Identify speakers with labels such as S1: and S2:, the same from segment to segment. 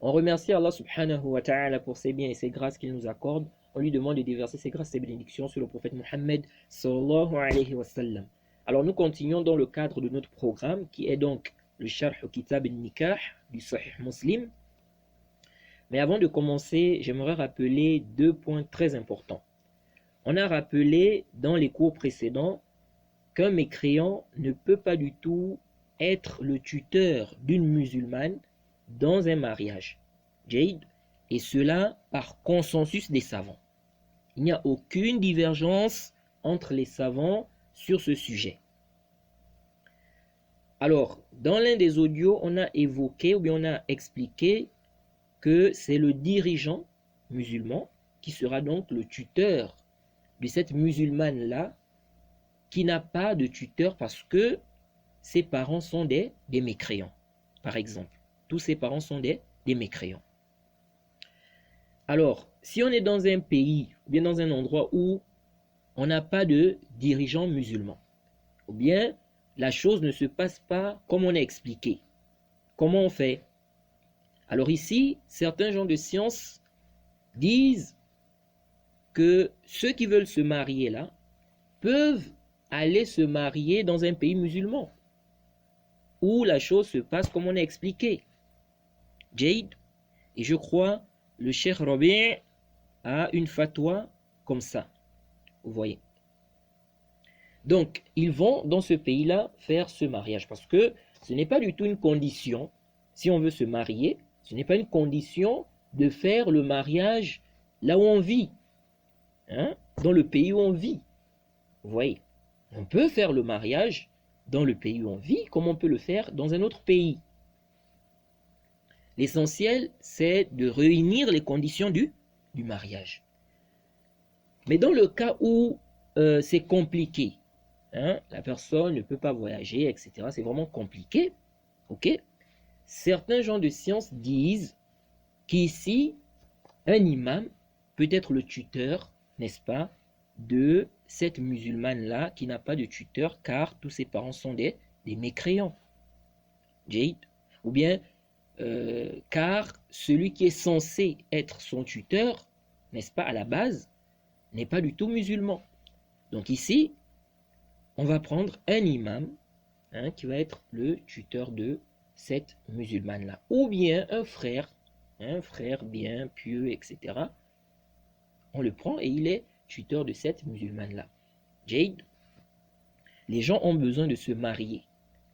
S1: On remercie Allah subhanahu wa ta'ala pour ses biens et ses grâces qu'il nous accorde. On lui demande de déverser ses grâces et ses bénédictions sur le prophète Mohammed sallallahu alayhi wa sallam. Alors nous continuons dans le cadre de notre programme qui est donc le Sharh Kitab al-Nikah du Sahih Muslim. Mais avant de commencer, j'aimerais rappeler deux points très importants. On a rappelé dans les cours précédents qu'un mécréant ne peut pas du tout être le tuteur d'une musulmane dans un mariage. Jade, et cela par consensus des savants. Il n'y a aucune divergence entre les savants sur ce sujet. Alors, dans l'un des audios, on a évoqué ou bien on a expliqué que c'est le dirigeant musulman qui sera donc le tuteur de cette musulmane-là qui n'a pas de tuteur parce que ses parents sont des mécréants, par exemple. Tous ses parents sont des mécréants. Alors, si on est dans un pays ou bien dans un endroit où on n'a pas de dirigeant musulman, ou bien la chose ne se passe pas comme on a expliqué, comment on fait? Alors ici, certains gens de science disent que ceux qui veulent se marier là peuvent aller se marier dans un pays musulman où la chose se passe comme on a expliqué. Jade, et je crois le Cheikh Rabi' a une fatwa comme ça. Vous voyez. Donc, ils vont dans ce pays-là faire ce mariage parce que ce n'est pas du tout une condition. Si on veut se marier, ce n'est pas une condition de faire le mariage là où on vit, hein, dans le pays où on vit. Vous voyez, on peut faire le mariage dans le pays où on vit comme on peut le faire dans un autre pays. L'essentiel, c'est de réunir les conditions du mariage. Mais dans le cas où c'est compliqué, hein, la personne ne peut pas voyager, etc., c'est vraiment compliqué, ok? Certains gens de science disent qu'ici, un imam peut être le tuteur, n'est-ce pas, de cette musulmane-là qui n'a pas de tuteur car tous ses parents sont des mécréants. Jade. Ou bien, car celui qui est censé être son tuteur, n'est-ce pas, à la base, n'est pas du tout musulman. Donc ici, on va prendre un imam, hein, qui va être le tuteur de cette musulmane-là. Ou bien un frère bien pieux, etc. On le prend et il est tuteur de cette musulmane-là. Jade, les gens ont besoin de se marier.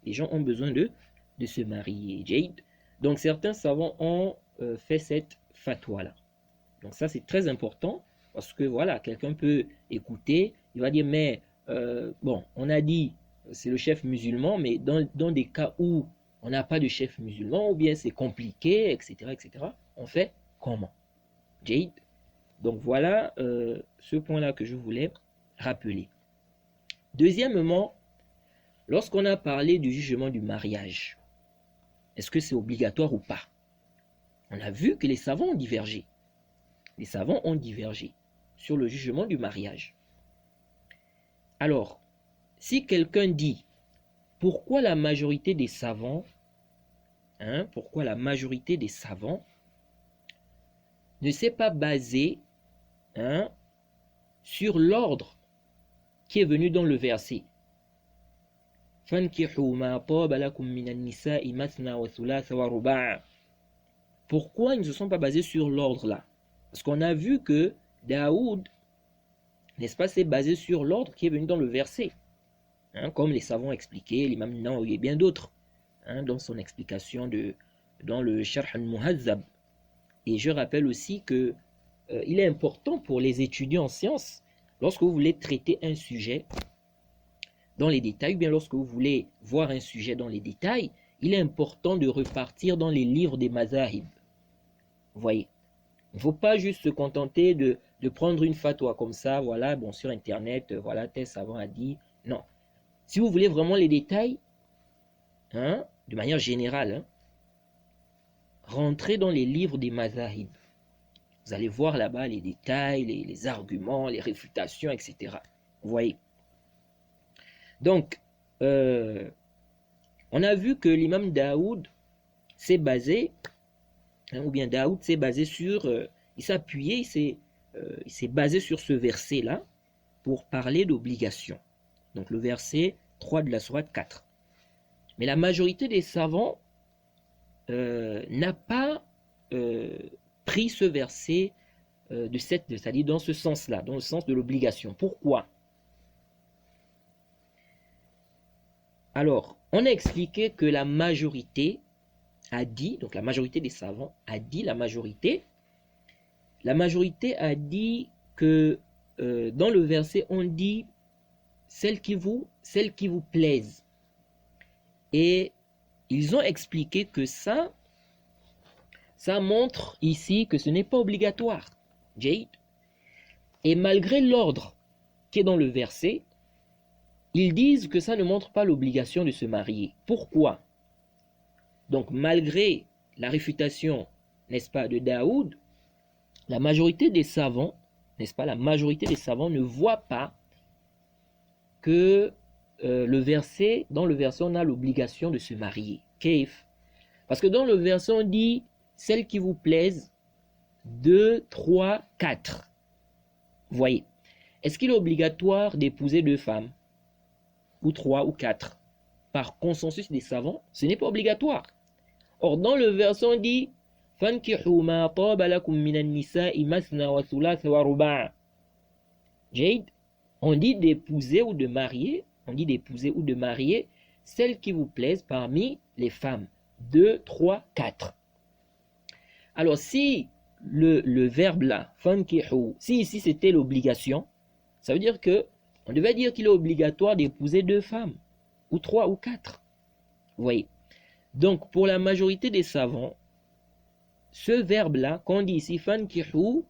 S1: Les gens ont besoin de se marier. Jade. Donc certains savants ont fait cette fatwa-là. Donc ça c'est très important parce que voilà, quelqu'un peut écouter, il va dire mais bon, on a dit c'est le chef musulman, mais dans des cas où on n'a pas de chef musulman ou bien c'est compliqué, etc., on fait comment? Jade. Donc voilà ce point-là que je voulais rappeler. Deuxièmement, lorsqu'on a parlé du jugement du mariage, est-ce que c'est obligatoire ou pas? On a vu que les savants ont divergé. Les savants ont divergé sur le jugement du mariage. Alors, si quelqu'un dit pourquoi la majorité des savants, pourquoi la majorité des savants ne s'est pas basée sur l'ordre qui est venu dans le verset. Pourquoi ils ne se sont pas basés sur l'ordre là? Parce qu'on a vu que Daoud, n'est-ce pas, s'est basé sur l'ordre qui est venu dans le verset. Comme les savants expliquaient, l'imam Nawawi et bien d'autres, dans son explication dans le Sharh al-Muhazzab. Et je rappelle aussi que il est important pour les étudiants en sciences, lorsque vous voulez traiter un sujet dans les détails, ou bien lorsque vous voulez voir un sujet dans les détails, il est important de repartir dans les livres des mazahib. Vous voyez, il ne faut pas juste se contenter de prendre une fatwa comme ça, voilà, bon, sur internet, voilà, tel savant a dit. Non. Si vous voulez vraiment les détails, de manière générale, rentrez dans les livres des mazahib. Vous allez voir là-bas les détails, les arguments, les réfutations, etc. Vous voyez. Donc, on a vu que l'imam Daoud s'est basé hein, ou bien Daoud s'est basé sur, il s'est appuyé, il s'est basé sur ce verset-là pour parler d'obligation. Donc le verset 3 de la sourate 4. Mais la majorité des savants n'a pas pris ce verset c'est-à-dire dans ce sens-là, dans le sens de l'obligation. Pourquoi? Alors, on a expliqué que la majorité a dit, donc la majorité des savants a dit, la majorité a dit que dans le verset, on dit celle qui vous plaise. Et ils ont expliqué que ça montre ici que ce n'est pas obligatoire. Jade. Et malgré l'ordre qui est dans le verset, ils disent que ça ne montre pas l'obligation de se marier. Pourquoi? Donc malgré la réfutation, n'est-ce pas, de Daoud, la majorité des savants, n'est-ce pas, la majorité des savants ne voient pas que dans le verset, on a l'obligation de se marier. Kaif. Parce que dans le verset, on dit celle qui vous plaise, 2, 3, 4. Voyez. Est-ce qu'il est obligatoire d'épouser 2 femmes? Ou 3 ou 4? Par consensus des savants, ce n'est pas obligatoire. Or, dans le verset, on dit فَانْكِحُوا مَا طَابَ لَكُم مِّنَ النِّسَاءِ مَثْنَى وَثُلَاثَ وَرُبَاعَ. Jade, on dit d'épouser ou de marier, celles qui vous plaisent parmi les femmes. 2, 3, 4. Alors, si le verbe là, fankihu, si ici c'était l'obligation, ça veut dire que on devait dire qu'il est obligatoire d'épouser 2 femmes, ou 3 ou 4. Vous voyez. Donc, pour la majorité des savants, ce verbe là, qu'on dit ici fankihu,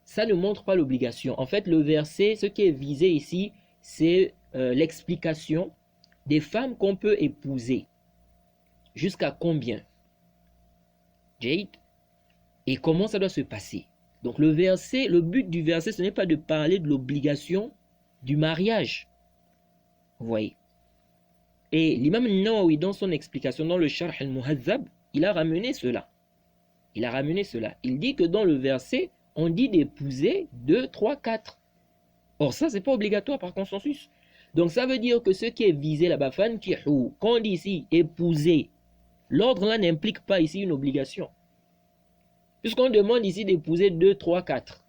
S1: ça ne montre pas l'obligation. En fait, le verset, ce qui est visé ici, c'est l'explication des femmes qu'on peut épouser. Jusqu'à combien? Jade. Et comment ça doit se passer? Donc le but du verset, ce n'est pas de parler de l'obligation du mariage. Vous voyez. Et l'imam Nawawi, dans son explication, dans le Sharh al-Muhazzab, il a ramené cela. Il dit que dans le verset, on dit d'épouser 2, 3, 4. Or ça, c'est pas obligatoire par consensus. Donc ça veut dire que ce qui est visé là-bas, fankihu, quand on dit ici épouser, l'ordre là n'implique pas ici une obligation. Puisqu'on demande ici d'épouser 2, 3, 4.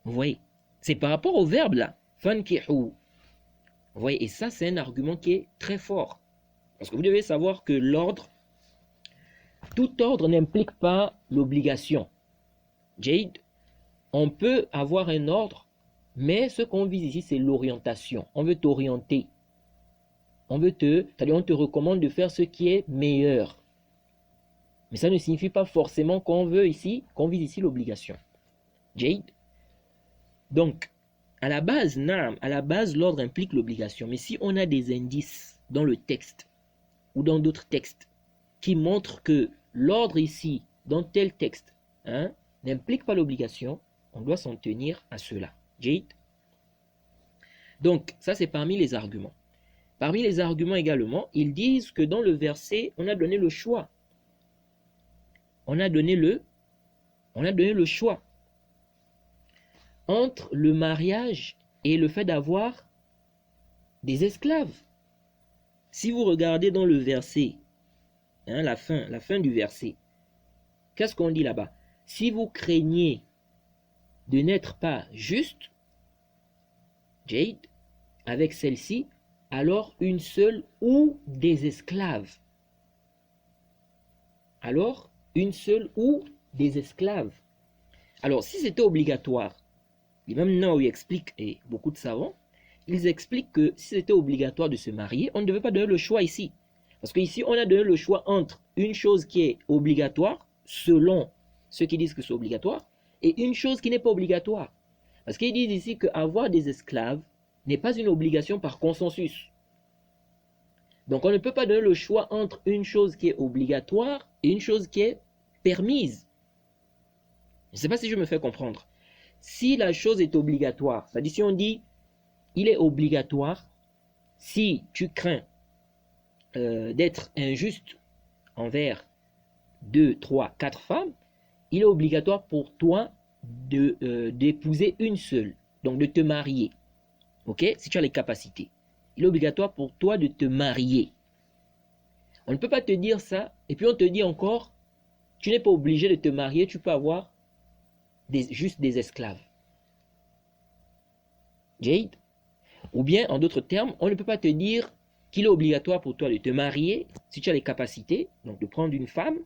S1: Vous voyez, c'est par rapport au verbe là, fankihu. Vous voyez, et ça c'est un argument qui est très fort. Parce que vous devez savoir que tout ordre n'implique pas l'obligation. Jade, on peut avoir un ordre, mais ce qu'on vise ici c'est l'orientation. On veut t'orienter. On te recommande de faire ce qui est meilleur. Mais ça ne signifie pas forcément qu'on vise ici l'obligation. Jade. Donc, à la base, l'ordre implique l'obligation. Mais si on a des indices dans le texte ou dans d'autres textes qui montrent que l'ordre ici, dans tel texte, n'implique pas l'obligation, on doit s'en tenir à cela. Jade. Donc, ça c'est parmi les arguments. Parmi les arguments également, ils disent que dans le verset, on a donné le choix. On a donné le choix entre le mariage et le fait d'avoir des esclaves. Si vous regardez dans le verset, la fin du verset, qu'est-ce qu'on dit là-bas? Si vous craignez de n'être pas juste, Jade, avec celle-ci, alors une seule ou des esclaves. Alors, une seule ou des esclaves. Alors, si c'était obligatoire, l'imam Nawawi explique, et beaucoup de savants, ils expliquent que si c'était obligatoire de se marier, on ne devait pas donner le choix ici. Parce qu'ici, on a donné le choix entre une chose qui est obligatoire, selon ceux qui disent que c'est obligatoire, et une chose qui n'est pas obligatoire. Parce qu'ils disent ici qu'avoir des esclaves n'est pas une obligation par consensus. Donc on ne peut pas donner le choix entre une chose qui est obligatoire et une chose qui est permise. Je ne sais pas si je me fais comprendre. Si la chose est obligatoire, c'est-à-dire si on dit il est obligatoire, si tu crains d'être injuste envers 2, 3, 4 femmes, il est obligatoire pour toi d'épouser une seule, donc de te marier. Ok? Si tu as les capacités. Il est obligatoire pour toi de te marier. On ne peut pas te dire ça, et puis on te dit encore, tu n'es pas obligé de te marier, tu peux avoir juste des esclaves. Jade? Ou bien, en d'autres termes, on ne peut pas te dire qu'il est obligatoire pour toi de te marier, si tu as les capacités, donc de prendre une femme,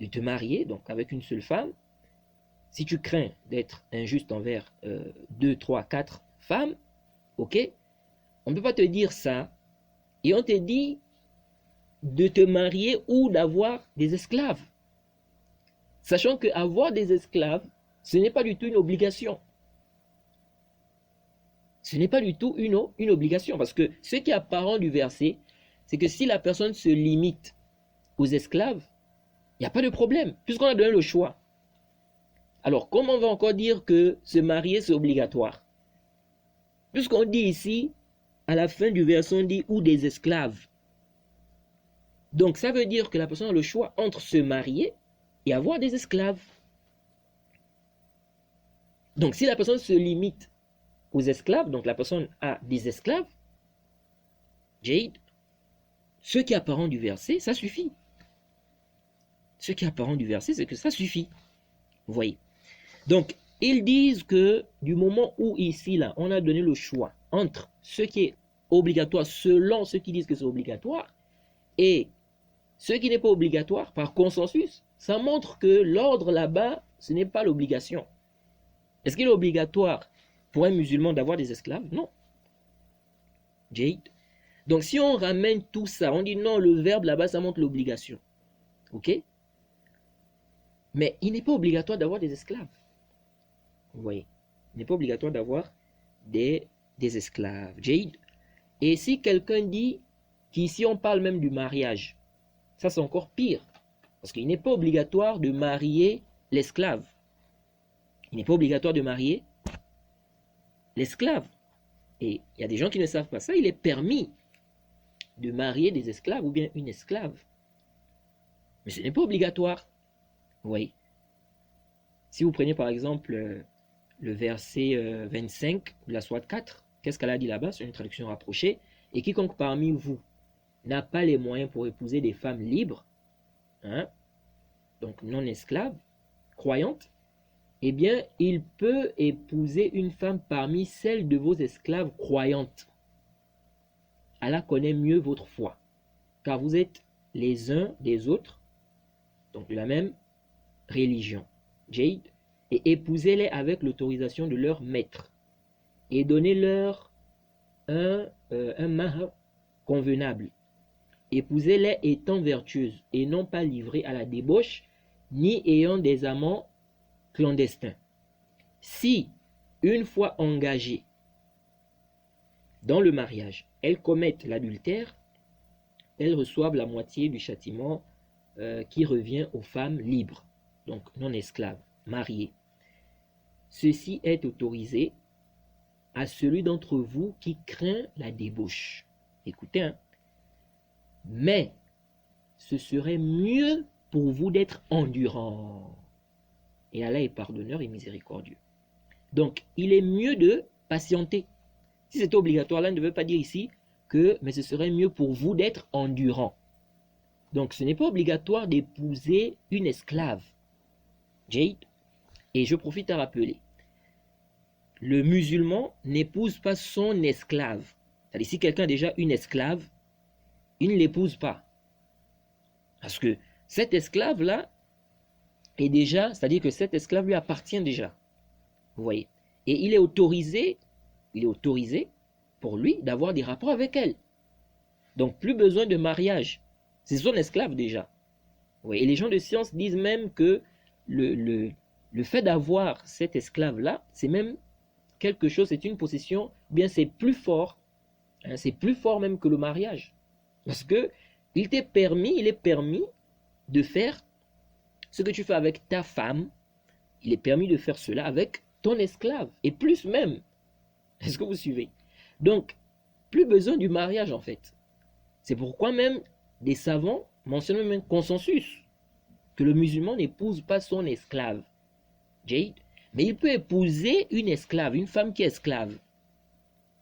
S1: de te marier, donc avec une seule femme. Si tu crains d'être injuste envers 2, 3, 4 femmes, ok? On ne peut pas te dire ça, et on te dit de te marier ou d'avoir des esclaves. Sachant qu'avoir des esclaves, ce n'est pas du tout une obligation. Ce n'est pas du tout une obligation, parce que ce qui est apparent du verset, c'est que si la personne se limite aux esclaves, il n'y a pas de problème, puisqu'on a donné le choix. Alors, comment on va encore dire que se marier, c'est obligatoire? Puisqu'on dit ici, à la fin du verset, on dit « ou des esclaves ». Donc, ça veut dire que la personne a le choix entre se marier et avoir des esclaves. Donc, si la personne se limite aux esclaves, donc la personne a des esclaves, Jade, ce qui est apparent du verset, ça suffit. Ce qui est apparent du verset, c'est que ça suffit. Vous voyez? Donc, ils disent que du moment où ici, là, on a donné le choix entre ce qui est obligatoire selon ceux qui disent que c'est obligatoire et ce qui n'est pas obligatoire par consensus, ça montre que l'ordre là-bas, ce n'est pas l'obligation. Est-ce qu'il est obligatoire pour un musulman d'avoir des esclaves? Non. Jade. Donc si on ramène tout ça, on dit non, le verbe là-bas, ça montre l'obligation. Ok? Mais il n'est pas obligatoire d'avoir des esclaves. Vous voyez? Il n'est pas obligatoire d'avoir des esclaves. Jade. Et si quelqu'un dit qu'ici on parle même du mariage, ça c'est encore pire. Parce qu'il n'est pas obligatoire de marier l'esclave. Il n'est pas obligatoire de marier l'esclave. Et il y a des gens qui ne savent pas ça. Il est permis de marier des esclaves ou bien une esclave. Mais ce n'est pas obligatoire. Vous voyez? Si vous prenez par exemple le verset 25 de la Sourate 4, qu'est-ce qu'elle a dit là-bas? C'est une traduction rapprochée. Et quiconque parmi vous n'a pas les moyens pour épouser des femmes libres, hein, donc non esclaves, croyantes, eh bien, il peut épouser une femme parmi celles de vos esclaves croyantes. Allah connaît mieux votre foi, car vous êtes les uns des autres, donc de la même religion. Jade, et épousez-les avec l'autorisation de leur maître, et donnez-leur un mahr convenable. Épousez-les étant vertueuses, et non pas livrées à la débauche, ni ayant des amants clandestins. Si, une fois engagées dans le mariage, elles commettent l'adultère, elles reçoivent la moitié du châtiment qui revient aux femmes libres, donc non esclaves, mariées. Ceci est autorisé à celui d'entre vous qui craint la débauche. Écoutez, hein. Mais ce serait mieux pour vous d'être endurant. Et Allah est pardonneur et miséricordieux. Donc, il est mieux de patienter. Si c'est obligatoire, là ne veut pas dire ici que, mais ce serait mieux pour vous d'être endurant. Donc, ce n'est pas obligatoire d'épouser une esclave. Jade, et je profite à rappeler, le musulman n'épouse pas son esclave. C'est-à-dire, si quelqu'un a déjà une esclave, il ne l'épouse pas. Parce que cet esclave-là est déjà, c'est-à-dire que cet esclave lui appartient déjà. Vous voyez. Et il est autorisé pour lui d'avoir des rapports avec elle. Donc plus besoin de mariage. C'est son esclave déjà. Vous voyez. Et les gens de science disent même que le fait d'avoir cet esclave-là, c'est même quelque chose, c'est une possession, bien c'est plus fort. Hein, c'est plus fort même que le mariage. Parce que il est permis de faire ce que tu fais avec ta femme, il est permis de faire cela avec ton esclave, et plus même. Est-ce que vous suivez? Donc, plus besoin du mariage en fait. C'est pourquoi même des savants mentionne même un consensus que le musulman n'épouse pas son esclave. Jade. Mais il peut épouser une esclave, une femme qui est esclave.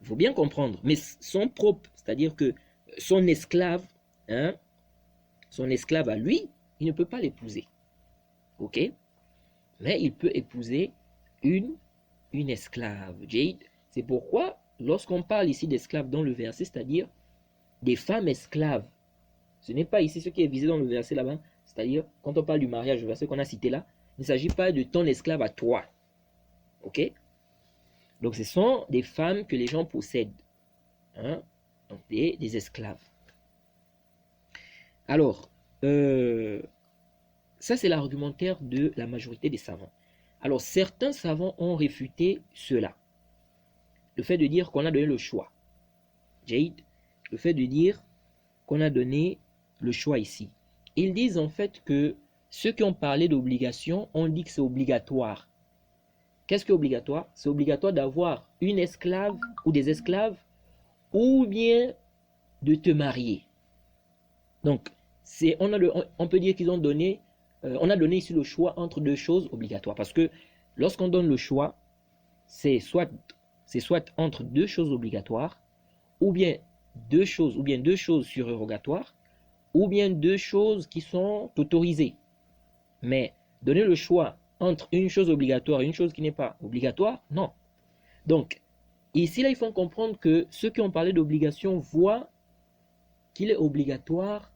S1: Il faut bien comprendre. Mais son propre, c'est-à-dire que son esclave, hein, son esclave à lui, il ne peut pas l'épouser. Ok? Mais il peut épouser une esclave. Jade. C'est pourquoi, lorsqu'on parle ici d'esclaves dans le verset, c'est-à-dire des femmes esclaves, ce n'est pas ici ce qui est visé dans le verset là-bas, c'est-à-dire quand on parle du mariage, le verset qu'on a cité là, il ne s'agit pas de ton esclave à toi. Ok? Donc ce sont des femmes que les gens possèdent. Hein? Donc des esclaves. Alors, ça c'est l'argumentaire de la majorité des savants. Alors certains savants ont réfuté cela. Le fait de dire qu'on a donné le choix. Jade, le fait de dire qu'on a donné le choix ici. Ils disent en fait que ceux qui ont parlé d'obligation ont dit que c'est obligatoire. Qu'est-ce qui est obligatoire? C'est obligatoire d'avoir une esclave ou des esclaves ou bien de te marier. Donc, on peut dire qu'ils ont donné, on a donné ici le choix entre deux choses obligatoires. Parce que lorsqu'on donne le choix, c'est soit entre deux choses obligatoires, ou bien deux choses surérogatoires, ou bien deux choses qui sont autorisées. Mais donner le choix entre une chose obligatoire et une chose qui n'est pas obligatoire, non. Donc, ici, là, il faut comprendre que ceux qui ont parlé d'obligation voient qu'il est obligatoire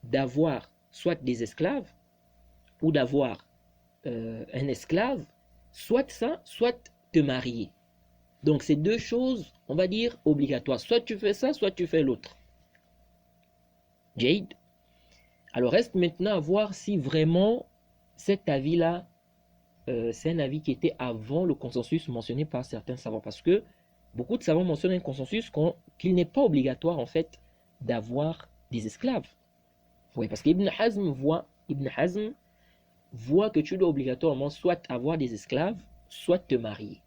S1: d'avoir soit des esclaves ou d'avoir un esclave, soit ça, soit te marier. Donc, c'est deux choses, on va dire, obligatoires. Soit tu fais ça, soit tu fais l'autre. Jade. Alors, reste maintenant à voir si vraiment cet avis-là, c'est un avis qui était avant le consensus mentionné par certains savants. Parce que beaucoup de savants mentionnent un consensus qu'il n'est pas obligatoire, en fait, d'avoir des esclaves. Oui, parce qu'Ibn Hazm voit que tu dois obligatoirement soit avoir des esclaves, soit te marier.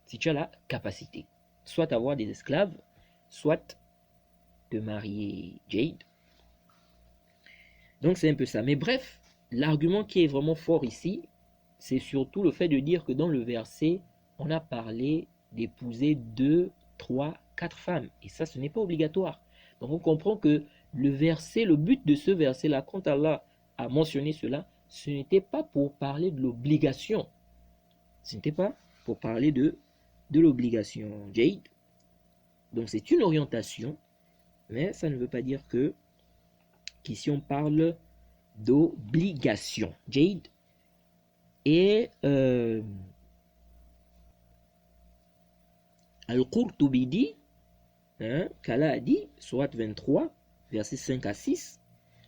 S1: Si tu as la capacité. Soit avoir des esclaves, soit te marier. Jade. Donc c'est un peu ça. Mais bref, l'argument qui est vraiment fort ici, c'est surtout le fait de dire que dans le verset, on a parlé d'épouser 2, 3, 4 femmes. Et ça, ce n'est pas obligatoire. Donc on comprend que le but de ce verset-là, quand Allah a mentionné cela, ce n'était pas pour parler de l'obligation. Ce n'était pas pour parler de l'obligation. Jade. Donc c'est une orientation, mais ça ne veut pas dire que qu'ici on parle d'obligation. Jade. Et Al-Qurtubi dit, qu'Allah a dit, Sourate 23, versets 5 à 6,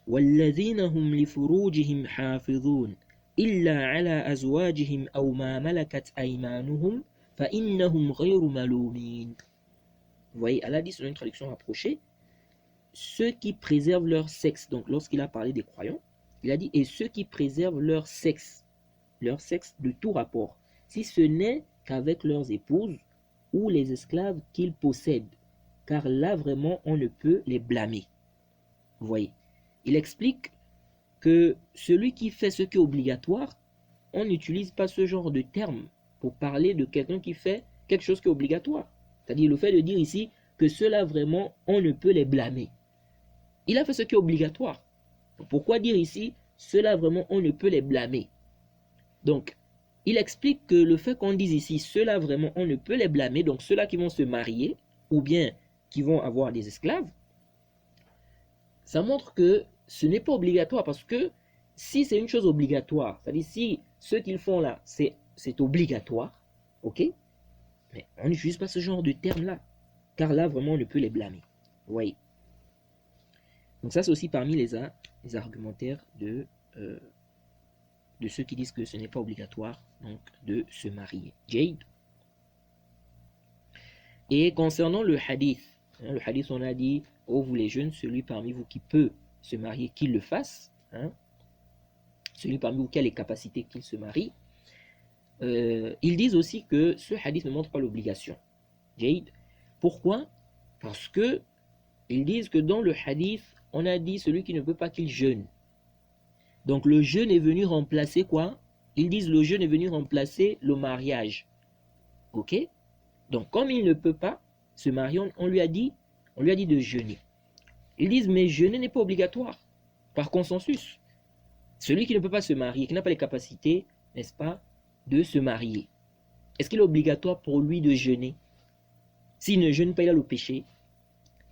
S1: وَالَّذِينَ هُمْ لِفُرُوجِهِمْ حَافِظُونَ إِلَّا عَلَى أَزْوَاجِهِمْ أَوْ مَا مَلَكَتْ أَيْمَانُهُمْ فَإِنَّهُمْ غَيْرُ مَلُومِينَ. Vous voyez, Allah dit selon une traduction rapprochée, ceux qui préservent leur sexe. Donc lorsqu'il a parlé des croyants, il a dit, et ceux qui préservent leur sexe de tout rapport, si ce n'est qu'avec leurs épouses ou les esclaves qu'ils possèdent, car là vraiment on ne peut les blâmer. Vous voyez, il explique que celui qui fait ce qui est obligatoire, on n'utilise pas ce genre de terme pour parler de quelqu'un qui fait quelque chose qui est obligatoire. C'est-à-dire le fait de dire ici que ceux-là vraiment on ne peut les blâmer. Il a fait ce qui est obligatoire. Donc, pourquoi dire ici ceux-là vraiment on ne peut les blâmer? Donc, il explique que le fait qu'on dise ici ceux-là vraiment on ne peut les blâmer, donc ceux-là qui vont se marier ou bien qui vont avoir des esclaves, ça montre que ce n'est pas obligatoire, parce que si c'est une chose obligatoire, c'est-à-dire si ce qu'ils font là, c'est obligatoire, ok, mais on n'utilise pas ce genre de terme-là, car là, vraiment, on ne peut les blâmer. Vous voyez. Donc ça, c'est aussi parmi les argumentaires de ceux qui disent que ce n'est pas obligatoire donc de se marier. Jade. Et concernant le hadith, on a dit, oh vous les jeunes, celui parmi vous qui peut se marier, qu'il le fasse. Celui parmi vous qui a les capacités, qu'il se marie. Ils disent aussi que ce hadith ne montre pas l'obligation. Jade. Pourquoi? Parce que ils disent que dans le hadith, on a dit celui qui ne peut pas qu'il jeûne. Donc le jeûne est venu remplacer quoi? Ils disent le jeûne est venu remplacer le mariage. Ok? Donc comme il ne peut pas se marier, on lui a dit de jeûner. Ils disent mais jeûner n'est pas obligatoire. Par consensus, celui qui ne peut pas se marier, qui n'a pas les capacités, n'est-ce pas, de se marier, est-ce qu'il est obligatoire pour lui de jeûner? S'il ne jeûne pas, il a le péché.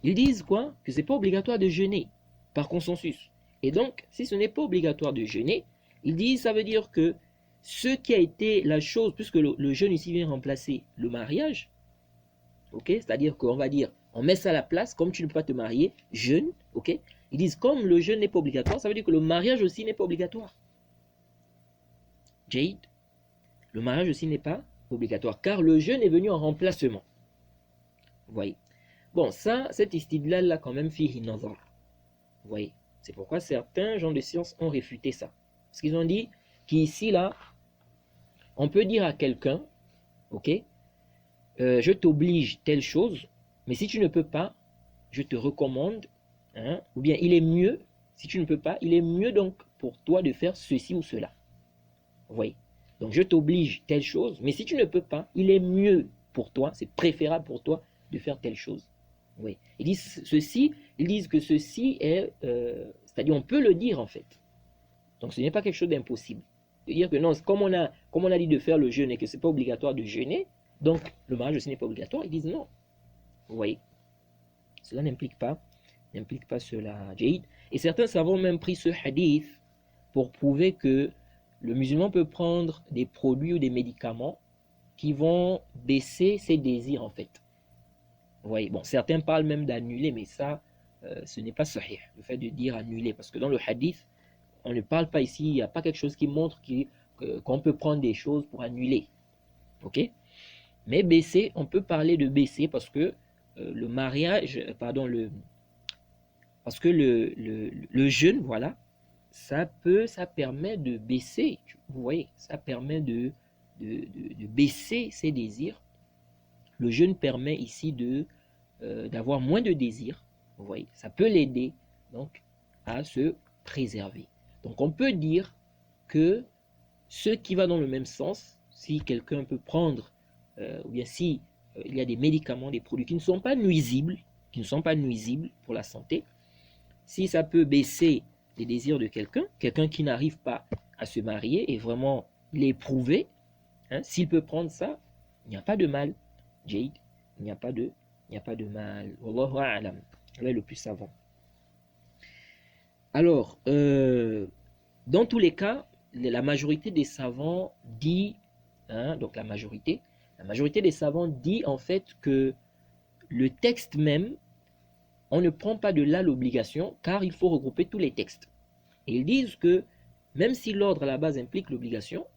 S1: Ils disent quoi? Que ce n'est pas obligatoire de jeûner, par consensus. Et donc, si ce n'est pas obligatoire de jeûner, ils disent, ça veut dire que ce qui a été la chose, puisque le jeûne ici vient remplacer le mariage, ok? C'est-à-dire qu'on va dire, on met ça à la place, comme tu ne peux pas te marier, jeûne, ok? Ils disent, comme le jeûne n'est pas obligatoire, ça veut dire que le mariage aussi n'est pas obligatoire. Jade, le mariage aussi n'est pas obligatoire, car le jeûne est venu en remplacement. Vous voyez? Bon, ça, cette istidlal là, quand même, fihi nazar. Vous voyez? C'est pourquoi certains gens de science ont réfuté ça. Parce qu'ils ont dit qu'ici, là, on peut dire à quelqu'un, ok, je t'oblige telle chose, mais si tu ne peux pas, je te recommande, hein, ou bien il est mieux, si tu ne peux pas, il est mieux donc pour toi de faire ceci ou cela. Vous voyez? Donc je t'oblige telle chose, mais si tu ne peux pas, il est mieux pour toi, c'est préférable pour toi de faire telle chose. Oui. Ils disent que ceci est, c'est-à-dire on peut le dire en fait. Donc ce n'est pas quelque chose d'impossible. De dire que non, comme on a dit de faire le jeûne et que ce n'est pas obligatoire de jeûner, donc le mariage aussi n'est pas obligatoire, ils disent non. Vous voyez? Cela n'implique pas cela, Jade. Et certains savants ont même pris ce hadith pour prouver que le musulman peut prendre des produits ou des médicaments qui vont baisser ses désirs en fait. Vous voyez, bon, certains parlent même d'annuler, mais ça, ce n'est pas sahih, le fait de dire annuler, parce que dans le hadith, on ne parle pas ici, il n'y a pas quelque chose qui montre qu'on peut prendre des choses pour annuler. Ok? Mais baisser, on peut parler de baisser parce que le mariage, parce que le jeûne, voilà, ça permet de baisser, vous voyez, ça permet de baisser ses désirs. Le jeûne permet ici d'avoir moins de désirs, vous voyez, ça peut l'aider donc à se préserver. Donc on peut dire que ce qui va dans le même sens, si quelqu'un peut prendre, ou bien si il y a des médicaments, des produits qui ne sont pas nuisibles, pour la santé, si ça peut baisser les désirs de quelqu'un qui n'arrive pas à se marier et vraiment il est éprouvé, hein, s'il peut prendre ça, il n'y a pas de mal, Jade, il n'y a pas de mal. Wallahu a'lam, Allah est le plus savant. Alors, dans tous les cas, la majorité des savants dit, hein, donc la majorité des savants dit en fait que le texte même, on ne prend pas de là l'obligation, car il faut regrouper tous les textes. Et ils disent que même si l'ordre à la base implique l'obligation,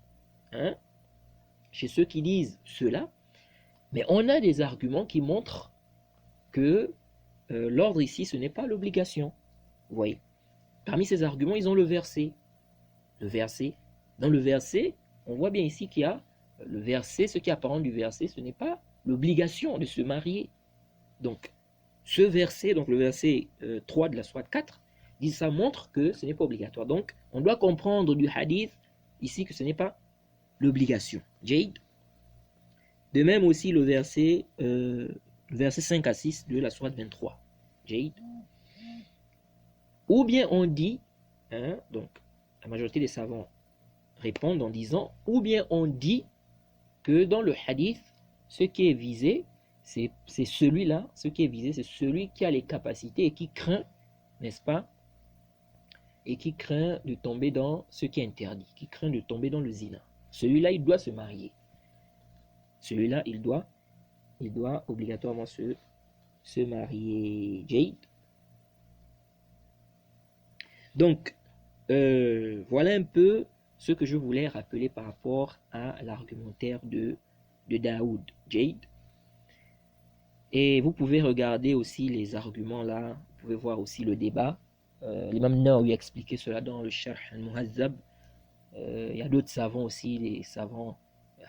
S1: hein, chez ceux qui disent cela, mais on a des arguments qui montrent que l'ordre ici, ce n'est pas l'obligation. Vous voyez. Parmi ces arguments, ils ont le verset. Dans le verset, on voit bien ici qu'il y a le verset, ce qui est apparent du verset, ce n'est pas l'obligation de se marier. Donc, ce verset, donc le verset 3 de la sourate 4, dit ça montre que ce n'est pas obligatoire. Donc, on doit comprendre du hadith ici que ce n'est pas l'obligation. Jade. De même aussi le verset 5 à 6 de la sourate 23. Jade. Ou bien on dit, hein, donc la majorité des savants répondent en disant, ou bien on dit que dans le hadith, ce qui est visé, c'est celui-là, ce qui est visé, c'est celui qui a les capacités et qui craint, n'est-ce pas, et qui craint de tomber dans ce qui est interdit, qui craint de tomber dans le zina. Celui-là, il doit se marier. Celui-là, il doit obligatoirement se marier. Jade. Donc, voilà un peu ce que je voulais rappeler par rapport à l'argumentaire de Daoud. Jade. Et vous pouvez regarder aussi les arguments là, vous pouvez voir aussi le débat. L'imam Nawawi a expliqué cela dans le Sharh al-Muhazzab. Il y a d'autres savants aussi, les savants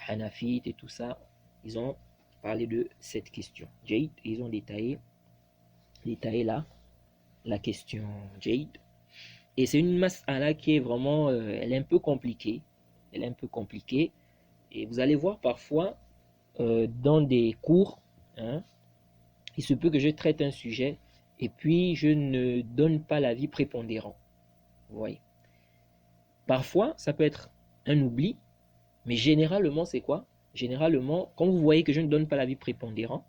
S1: hanafites et tout ça, ils ont parlé de cette question. Jade, ils ont détaillé là la question Jade. Et c'est une mas'ala qui est vraiment, elle est un peu compliquée. Elle est un peu compliquée. Et vous allez voir parfois dans des cours, hein, il se peut que je traite un sujet et puis je ne donne pas l'avis prépondérant. Vous voyez. Parfois, ça peut être un oubli, mais généralement, c'est quoi? Généralement, quand vous voyez que je ne donne pas l'avis prépondérant,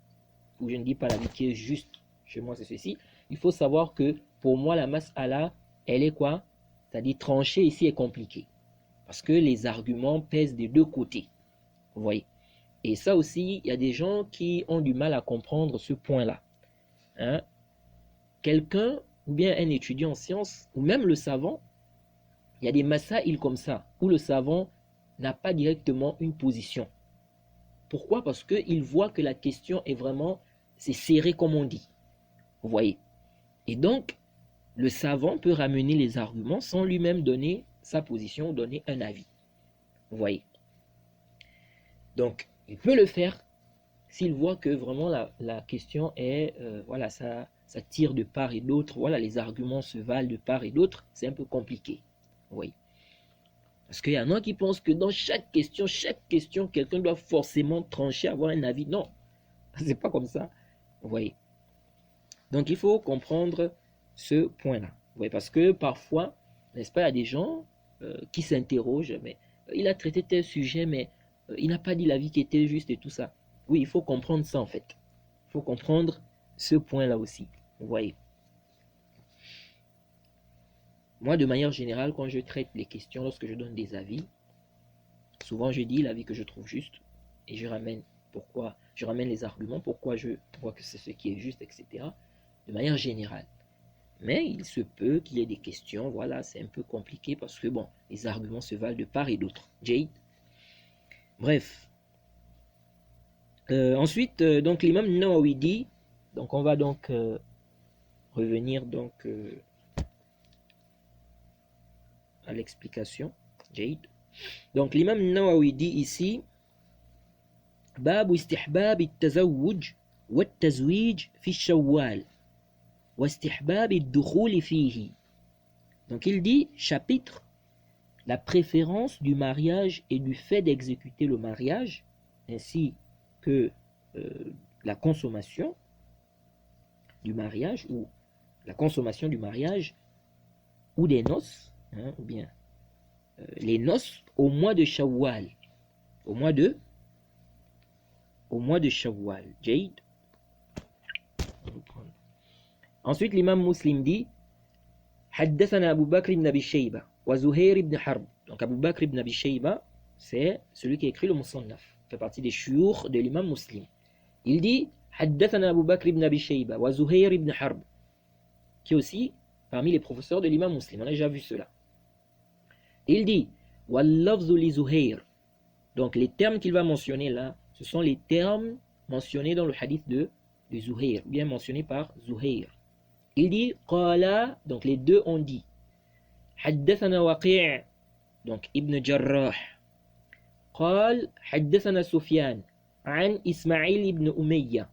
S1: ou je ne dis pas l'avis qui est juste, chez moi c'est ceci, il faut savoir que pour moi, la mas'ala, elle est quoi? C'est-à-dire tranchée ici est compliquée. Parce que les arguments pèsent des deux côtés. Vous voyez. Et ça aussi, il y a des gens qui ont du mal à comprendre ce point-là. Hein? Quelqu'un, ou bien un étudiant en sciences, ou même le savant, il y a des masaïl comme ça, où le savant n'a pas directement une position. Pourquoi? Parce qu'il voit que la question est vraiment, c'est serré comme on dit. Vous voyez. Et donc, le savant peut ramener les arguments sans lui-même donner sa position, donner un avis. Vous voyez. Donc, il peut le faire s'il voit que vraiment la question est, voilà, ça tire de part et d'autre, voilà, les arguments se valent de part et d'autre, c'est un peu compliqué. Oui. Parce qu'il y en a qui pensent que dans chaque question, quelqu'un doit forcément trancher, avoir un avis. Non, c'est pas comme ça. Vous voyez. Donc il faut comprendre ce point-là. Vous voyez, parce que parfois, n'est-ce pas, il y a des gens qui s'interrogent, mais il a traité tel sujet, mais il n'a pas dit l'avis qui était juste et tout ça. Oui, il faut comprendre ça en fait. Il faut comprendre ce point-là aussi. Vous voyez. Moi, de manière générale, quand je traite les questions, lorsque je donne des avis, souvent je dis l'avis que je trouve juste et je ramène les arguments, pourquoi je vois que c'est ce qui est juste, etc. De manière générale. Mais il se peut qu'il y ait des questions, voilà, c'est un peu compliqué parce que bon, les arguments se valent de part et d'autre. Jade. Bref. Ensuite, donc l'imam Nawawi dit, donc on va donc revenir donc à l'explication. Jade. Donc l'imam Nawawi dit ici, باب استحباب التزوج والتزويج في الشوال واستحباب الدخول فيه. Donc il dit, chapitre, la préférence du mariage et du fait d'exécuter le mariage, ainsi que la consommation du mariage, ou la consommation du mariage, ou des noces, hein, ou bien les noces au mois de Shawwal, au mois de Shawwal. Jade. Ensuite, l'imam Muslim dit حدثنا أبو بكر بن أبي شيبة وزهير بن حرب. Donc Abu Bakr ibn Abi Shayba, c'est celui qui a écrit le Musannaf, fait partie des shuyukh de l'imam Muslim. Il dit حدثنا أبو بكر بن أبي شيبة وزهير بن حرب, qui est aussi parmi les professeurs de l'imam Muslim. On a déjà vu cela. Il dit واللفظ لزهير. Donc les termes qu'il va mentionner là, ce sont les termes mentionnés dans le hadith de Zuhair, bien mentionnés par Zuhair. Il dit قال, donc les deux ont dit حدثنا وقيع, donc Ibn Jarrah, قال حدثنا سفيان عن إسماعيل بن أمية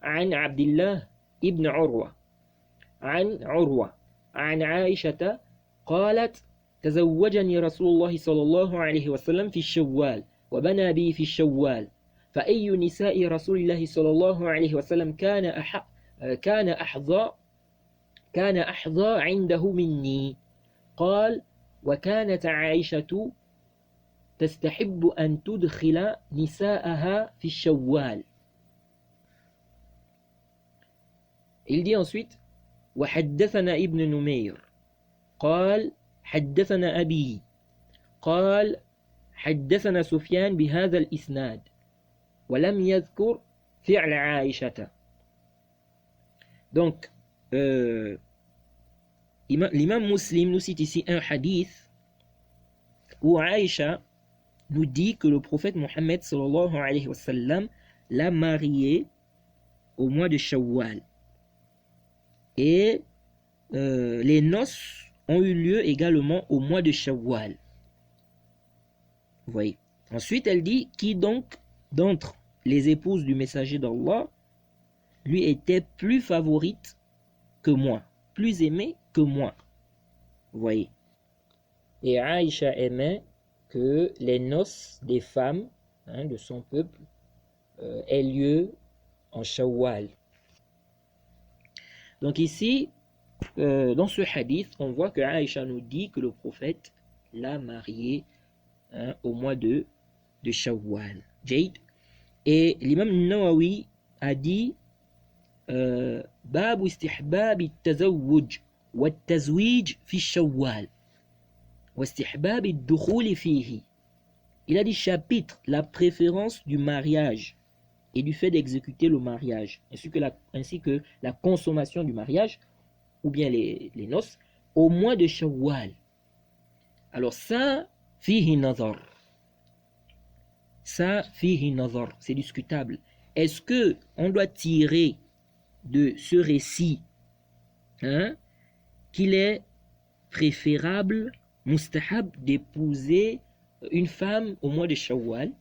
S1: عن عبد الله ابن عروة عن عائشة قالت تزوجني رسول الله صلى الله عليه وسلم في الشوال وبنى بي في الشوال فأي نساء رسول الله صلى الله عليه وسلم كان أحظى عنده مني. قال وكانت عائشة تستحب أن تدخل نساءها في الشوال. Il dit ensuite وحدثنا ابن نمير قال حدثنا أبي قال حدثنا سفيان بهذا الإسناد ولم يذكر فعل عائشة. Donc l'imam Muslim nous cite ici un hadith où Aïcha nous dit que le prophète Mohammed sallallahu alayhi wa sallam l'a mariée au mois de Shawwal. Et les noces ont eu lieu également au mois de Shawwal. Vous voyez. Ensuite, elle dit, qui donc d'entre les épouses du messager d'Allah lui était plus favorite que moi. plus aimé que moi. Vous voyez. Et Aïcha aimait que les noces des femmes de son peuple aient lieu en Shawwal. Donc ici, dans ce hadith, on voit que Aïcha nous dit que le prophète l'a mariée au mois de Shawwal. Jade. Et l'imam Nawawi a dit Babu istihbab at-tazawwuj wa at-tazwij fi Shawwal wa istihbab ad-dukhul fihi. Il a dit chapitre la préférence du mariage et du fait d'exécuter le mariage, ainsi que la consommation du mariage ou bien les noces au mois de Shawwal. Alors ça, fihi nazar. Ça, fihi nazar, c'est discutable. Est-ce que on doit tirer de ce récit qu'il est préférable, mustahab, d'épouser une femme au mois de Shawwal?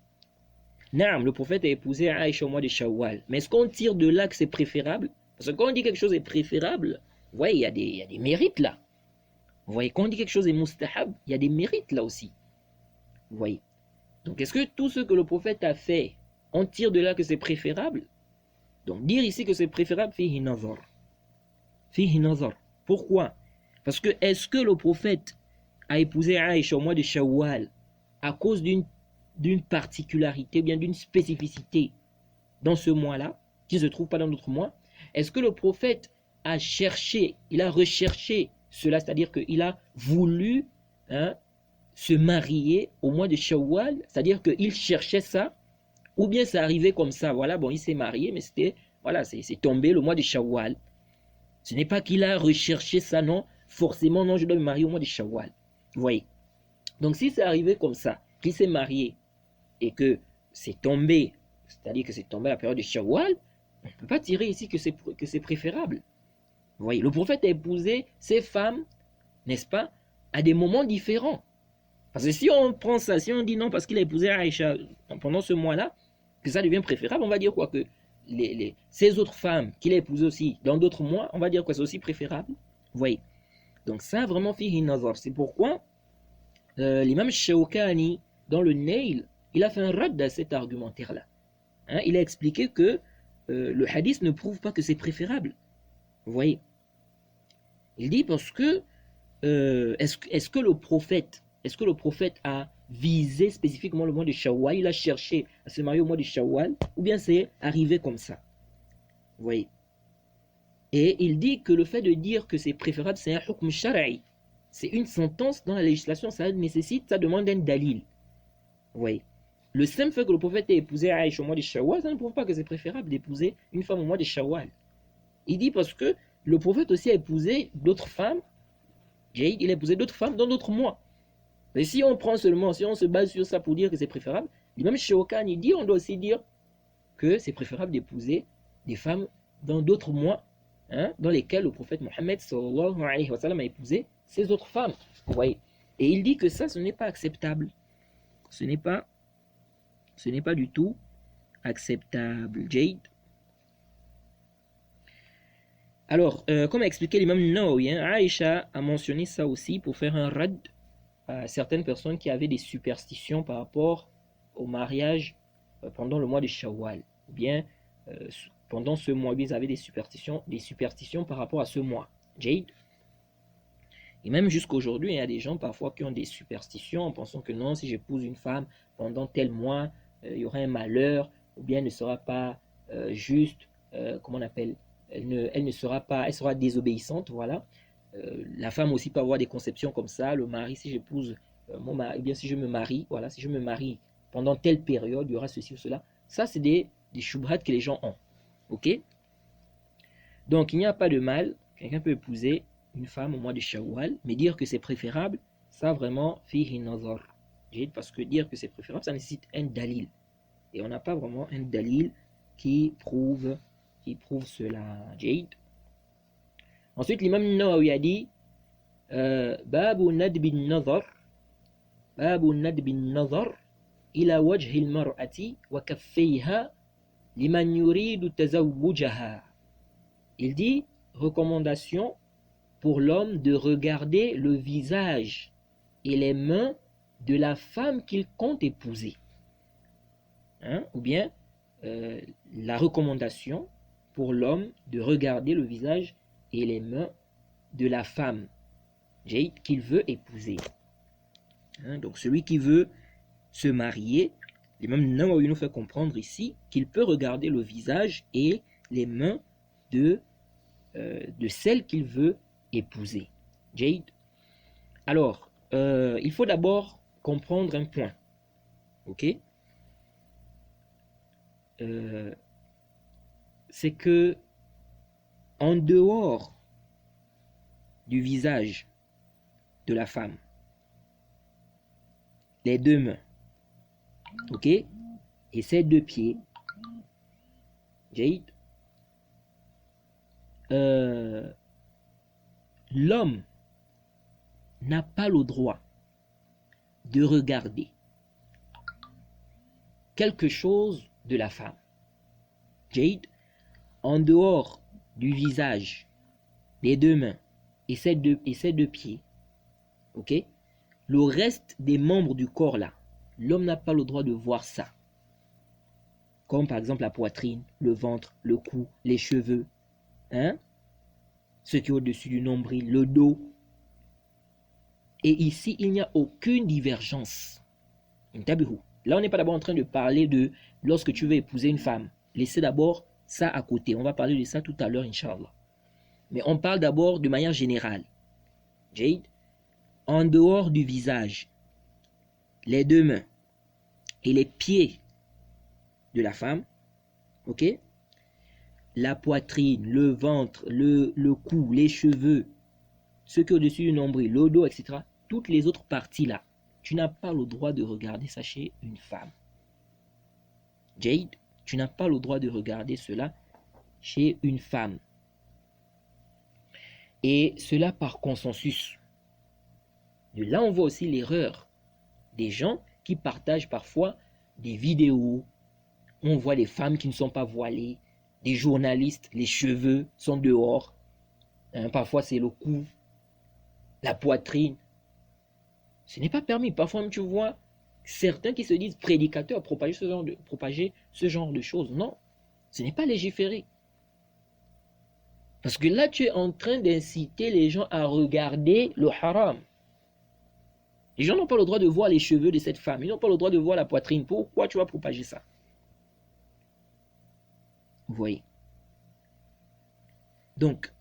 S1: Naam, le prophète a épousé Aïcha au mois de Shawwal. Mais est-ce qu'on tire de là que c'est préférable? Parce que quand on dit quelque chose est préférable, vous voyez, il y a des mérites là. Vous voyez, quand on dit quelque chose est mustahab, il y a des mérites là aussi. Vous voyez. Donc, est-ce que tout ce que le prophète a fait, on tire de là que c'est préférable? Donc, dire ici que c'est préférable, fihi nazar. Fihi nazar. Pourquoi? Parce que est-ce que le prophète a épousé Aïcha au mois de Shawwal à cause d'une particularité, bien d'une spécificité dans ce mois-là, qui ne se trouve pas dans d'autres mois? Est-ce que le prophète a cherché, il a recherché cela, c'est-à-dire qu'il a voulu se marier au mois de Shawwal, c'est-à-dire qu'il cherchait ça, ou bien c'est arrivé comme ça, voilà, bon, il s'est marié, mais c'était, voilà, c'est tombé le mois de Shawwal. Ce n'est pas qu'il a recherché ça, non, forcément, non, je dois me marier au mois de Shawwal. Vous voyez. Donc, si c'est arrivé comme ça, qu'il s'est marié, et que c'est tombé, c'est-à-dire que c'est tombé à la période de Shawwal, on ne peut pas tirer ici que c'est préférable. Vous voyez, le prophète a épousé ses femmes, n'est-ce pas, à des moments différents. Parce que si on prend ça, si on dit non parce qu'il a épousé Aïcha pendant ce mois-là, que ça devient préférable, on va dire quoi? Que ces autres femmes qu'il a épousées aussi dans d'autres mois, on va dire que c'est aussi préférable. Vous voyez. Donc ça, vraiment, fihi nazar. C'est pourquoi l'imam Shawkani, dans le Nail, il a fait un rad à cet argumentaire-là. Il a expliqué que le hadith ne prouve pas que c'est préférable. Vous voyez. Il dit parce que est-ce que le prophète a visé spécifiquement le mois de Shawwal, il a cherché à se marier au mois de Shawwal, ou bien c'est arrivé comme ça? Vous voyez. Et il dit que le fait de dire que c'est préférable, c'est un hukm shara'i. C'est une sentence dans la législation, ça demande un dalil. Vous voyez. Le simple fait que le prophète ait épousé Aïcha au mois de Shawwal, ça ne prouve pas que c'est préférable d'épouser une femme au mois de Shawwal. Il dit parce que le prophète aussi a épousé d'autres femmes, il a épousé d'autres femmes dans d'autres mois. Mais si on prend seulement, si on se base sur ça pour dire que c'est préférable, même Shawkan, il dit, on doit aussi dire que c'est préférable d'épouser des femmes dans d'autres mois, dans lesquels le prophète Mohammed sallallahu alayhi wa sallam a épousé ces autres femmes. Vous voyez. Et il dit que ça, ce n'est pas acceptable. Ce n'est pas du tout acceptable. Jade. Alors, comme a expliqué l'imam Nawawi, Aïcha a mentionné ça aussi pour faire un rad à certaines personnes qui avaient des superstitions par rapport au mariage pendant le mois de Shawwal. Ou bien, pendant ce mois, ils avaient des superstitions par rapport à ce mois. Jade. Et même jusqu'à aujourd'hui, il y a des gens parfois qui ont des superstitions en pensant que non, si j'épouse une femme pendant tel mois, il y aura un malheur, ou bien elle ne sera pas juste, comment on appelle, elle sera désobéissante, voilà. La femme aussi peut avoir des conceptions comme ça. Le mari, si j'épouse mon mari, bien si je me marie, voilà, si je me marie pendant telle période, il y aura ceci ou cela. Ça, c'est des shubhat que les gens ont. Ok? Donc, il n'y a pas de mal. Quelqu'un peut épouser une femme au mois de Shawwal, mais dire que c'est préférable, ça vraiment, fihi nazar. Parce que dire que c'est préférable, ça nécessite un dalil. Et on n'a pas vraiment un dalil qui prouve cela. Jade. Ensuite, l'imam Nawawi a dit Babu nadbin nazar ila wajhi al-mar'ati wa kaffayha liman yuridu tazawwujaha. Il dit recommandation pour l'homme de regarder le visage et les mains de la femme qu'il compte épouser. Ou bien la recommandation pour l'homme de regarder le visage et les mains de la femme qu'il veut épouser. Donc celui qui veut se marier, l'imam Nawawi nous fait comprendre ici qu'il peut regarder le visage et les mains de celle qu'il veut épouser. Jade. Alors, il faut d'abord comprendre un point. Ok? C'est que en dehors du visage de la femme, les deux mains, ok, et ses deux pieds, Jade, l'homme n'a pas le droit de regarder quelque chose de la femme. Jade, en dehors du visage, des deux mains et ses deux pieds, ok, le reste des membres du corps là, l'homme n'a pas le droit de voir ça. Comme par exemple la poitrine, le ventre, le cou, les cheveux, ce qui est au-dessus du nombril, le dos. Et ici, il n'y a aucune divergence. Là, on n'est pas d'abord en train de parler de lorsque tu veux épouser une femme. Laissez d'abord ça à côté. On va parler de ça tout à l'heure, Inch'Allah. Mais on parle d'abord de manière générale. Jade, en dehors du visage, les deux mains et les pieds de la femme, ok, la poitrine, le ventre, le cou, les cheveux, ce qui est au-dessus du nombril, le dos, etc., toutes les autres parties là, tu n'as pas le droit de regarder ça chez une femme. Jade, tu n'as pas le droit de regarder cela chez une femme. Et cela par consensus. De là, on voit aussi l'erreur des gens qui partagent parfois des vidéos. On voit des femmes qui ne sont pas voilées, des journalistes, les cheveux sont dehors. Parfois, c'est le cou, la poitrine. Ce n'est pas permis. Parfois, même, tu vois certains qui se disent prédicateurs propager ce genre de choses. Non, ce n'est pas légiféré. Parce que là, tu es en train d'inciter les gens à regarder le haram. Les gens n'ont pas le droit de voir les cheveux de cette femme. Ils n'ont pas le droit de voir la poitrine. Pourquoi tu vas propager ça? Vous voyez? Donc,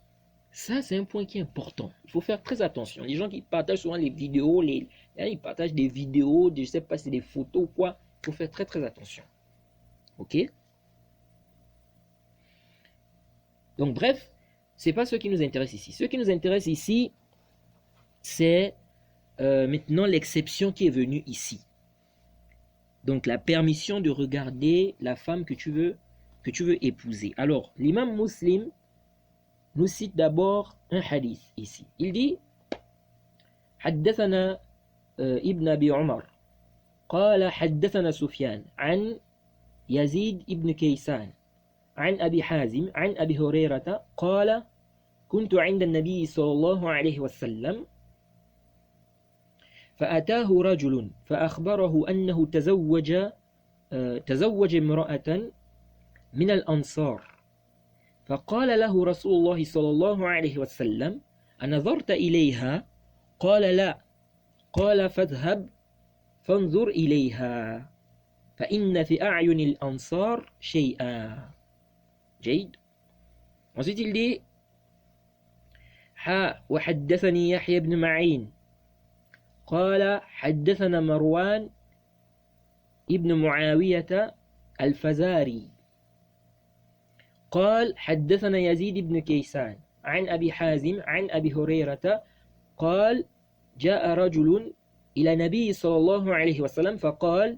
S1: ça, c'est un point qui est important. Il faut faire très attention. Les gens qui partagent souvent les vidéos, ils partagent des vidéos, je ne sais pas si c'est des photos ou quoi. Il faut faire très très attention. Ok? Donc, bref, ce n'est pas ce qui nous intéresse ici. Ce qui nous intéresse ici, c'est maintenant l'exception qui est venue ici. Donc, la permission de regarder la femme que tu veux épouser. Alors, l'imam Muslim nous cite d'abord un hadith ici. Il dit حدثنا ابن أبي عمر قال حدثنا سفيان عن يزيد ابن كيسان عن أبي حازم عن أبي هريرة قال كنت عند النبي صلى الله عليه وسلم فأتاه رجل فأخبره أنه تزوج امرأة من الأنصار فقال له رسول الله صلى الله عليه وسلم أنظرت إليها؟ قال لا. قال فاذهب فانظر إليها فإن في أعين الأنصار شيئا. جيد. Ensuite il dit وحدثني يحيى بن معين قال حدثنا مروان ابن معاوية الفزاري قال حدثنا يزيد بن كيسان عن أبي حازم عن أبي هريرة قال جاء رجل إلى النبي صلى الله عليه وسلم فقال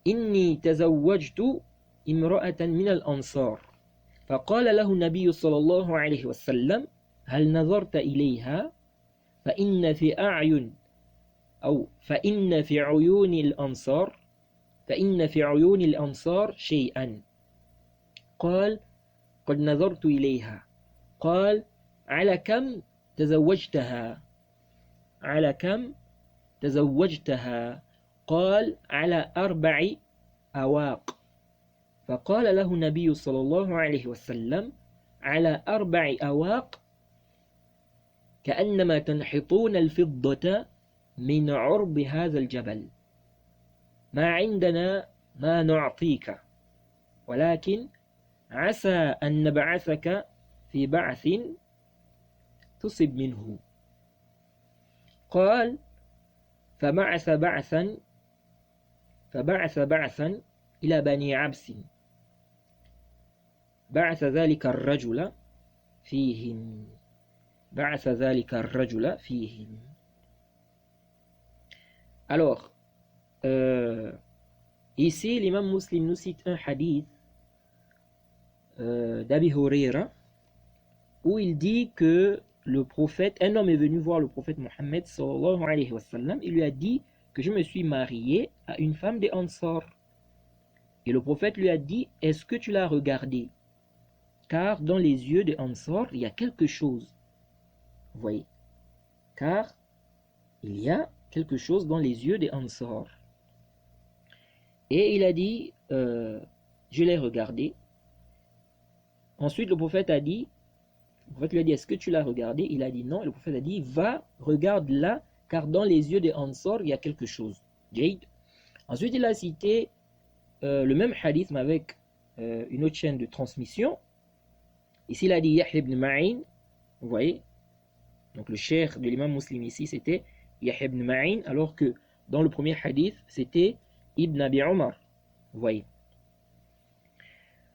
S1: إني تزوجت امرأة من الأنصار فقال له النبي صلى الله عليه وسلم هل نظرت إليها؟ فإن في عيون الأنصار شيئا. قال قد نظرت إليها. قال على كم تزوجتها على كم تزوجتها؟ قال على 4 أواق. فقال له النبي صلى الله عليه وسلم على 4 أواق كأنما تنحطون الفضة من عرب هذا الجبل، ما عندنا ما نعطيك، ولكن عسى أن نبعثك في بعث تصب منه. قال فبعث بعثا إلى بني عبس، بعث ذلك الرجل فيهم. Alors, ici, l'imam Muslim nous cite un hadith d'Abi Huraira où il dit que le prophète, un homme est venu voir le prophète Mohammed sallallahu alayhi wa sallam, il lui a dit que je me suis marié à une femme des Ansar. Et le prophète lui a dit, est-ce que tu l'as regardée? Car dans les yeux des Ansar, il y a quelque chose. Vous voyez? Car il y a quelque chose dans les yeux des Ansar. Et il a dit, je l'ai regardée. Ensuite, le prophète lui a dit, est-ce que tu l'as regardée? Il a dit non. Et le prophète a dit, va, regarde-la, car dans les yeux des Ansar, il y a quelque chose. Jade. Ensuite, il a cité le même hadith, mais avec une autre chaîne de transmission. Ici, il a dit Yahya ibn Ma'in. Vous voyez? Donc, le cheikh de l'imam Muslim ici, c'était Yahya ibn Ma'in, alors que dans le premier hadith, c'était Ibn Abi Omar. Vous voyez?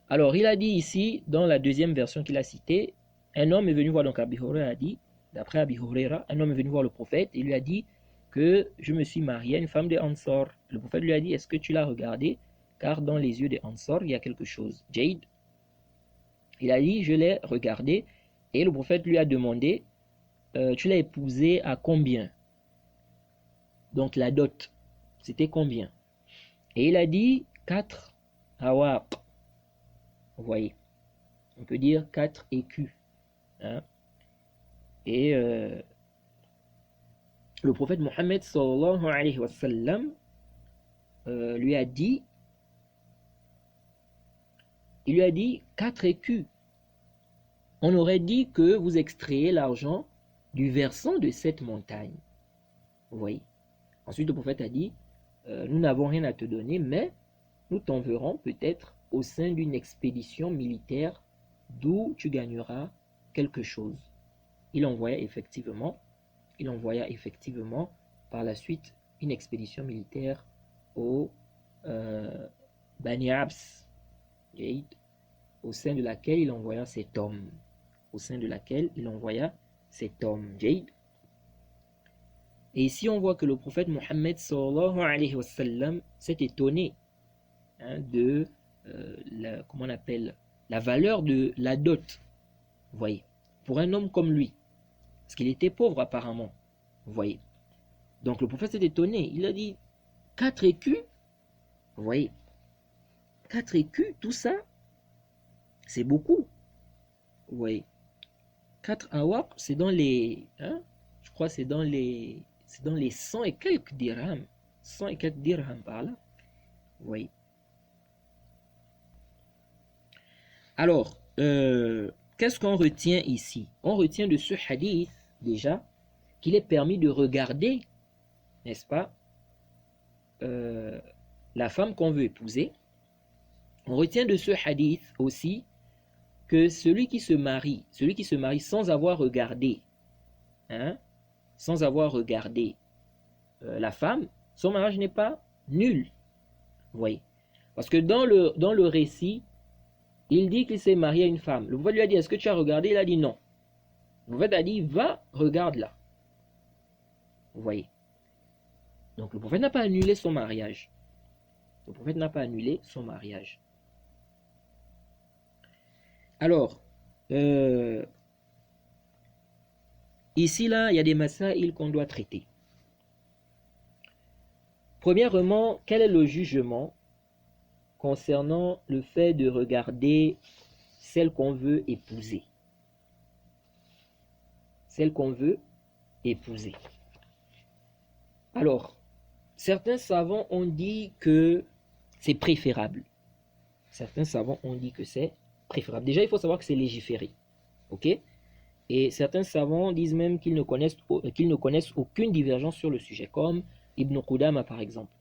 S1: Alors, il a dit ici, dans la deuxième version qu'il a citée, un homme est venu voir, donc Abi Huraira a dit, d'après Abi Huraira, un homme est venu voir le prophète et lui a dit que je me suis marié à une femme des Ansar. Le prophète lui a dit, est-ce que tu l'as regardée? Car dans les yeux des Ansar, il y a quelque chose. Jade. Il a dit, je l'ai regardée. Et le prophète lui a demandé, tu l'as épousée à combien? Donc la dot, c'était combien? Et il a dit 4 awaq. Vous voyez, on peut dire 4 écus. Hein? Et le prophète Mohammed sallallahu alayhi wa sallam lui a dit, il lui a dit 4 écus. On aurait dit que vous extrayez l'argent du versant de cette montagne. Vous voyez. Ensuite, le prophète a dit, nous n'avons rien à te donner, mais nous t'enverrons peut-être au sein d'une expédition militaire d'où tu gagneras quelque chose. Il envoya effectivement par la suite une expédition militaire au Bani Abs, au sein de laquelle il envoya cet homme. Jade. Et ici on voit que le prophète Mohammed sallallahu alayhi wa sallam s'est étonné de comment on appelle la valeur de la dot. Vous voyez, pour un homme comme lui, parce qu'il était pauvre apparemment. Vous voyez. Donc le prophète s'est étonné. Il a dit 4 écus. Vous voyez, 4 écus, tout ça, c'est beaucoup. Vous voyez, 4 awaq, c'est dans les, je crois c'est dans les 100 et quelques dirhams. 100 et quelques dirhams par là. Vous voyez. Alors, qu'est-ce qu'on retient ici? On retient de ce hadith, déjà, qu'il est permis de regarder, n'est-ce pas, la femme qu'on veut épouser. On retient de ce hadith aussi que celui qui se marie sans avoir regardé, la femme, son mariage n'est pas nul. Vous voyez. Parce que dans le récit, il dit qu'il s'est marié à une femme. Le prophète lui a dit, est-ce que tu as regardé? Il a dit non. Le prophète a dit, va, regarde-la. Vous voyez. Donc le prophète n'a pas annulé son mariage. Alors, ici, là, il y a des masaïl qu'on doit traiter. Premièrement, quel est le jugement concernant le fait de regarder celle qu'on veut épouser? celle qu'on veut épouser. Alors, certains savants ont dit que c'est préférable. Certains savants ont dit que c'est préférable. Déjà, il faut savoir que c'est légiféré. Ok? Et certains savants disent même qu'ils ne connaissent aucune divergence sur le sujet, comme Ibn Qudama par exemple.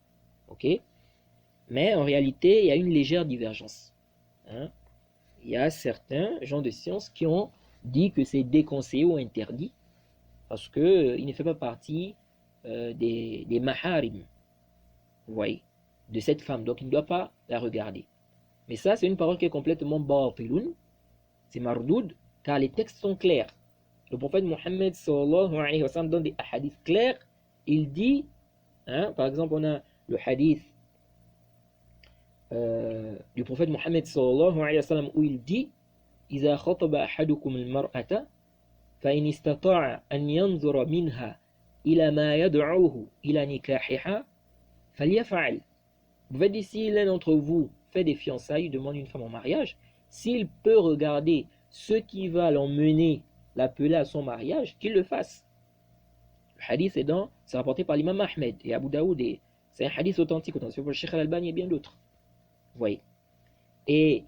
S1: Ok? Mais en réalité, il y a une légère divergence. Hein? Il y a certains gens de science qui ont dit que c'est déconseillé ou interdit parce qu'il ne fait pas partie des maharim, vous voyez, de cette femme. Donc il ne doit pas la regarder. Mais ça, c'est une parole qui est complètement batiloun, c'est mardoud, car les textes sont clairs. Le prophète Mohammed sallallahu alayhi wa sallam donne des hadiths clairs. Il dit, hein, par exemple, on a le hadith du prophète Mohammed sallallahu alayhi wa sallam où il dit إذا خطب أحدكم المرأة فإن استطاع أن ينظر منها إلى ما يدعوه إلى نكاحها فليفعل. Vous pouvez dire, si l'un d'entre vous fait des fiançailles, demande une femme en mariage, s'il peut regarder ce qui va l'emmener, l'appeler à son mariage, qu'il le fasse. Le hadith c'est rapporté par l'imam Ahmed et Abu Daoud, et c'est un hadith authentique pour le Cheikh Al-Albani et bien d'autres. Vous voyez. Et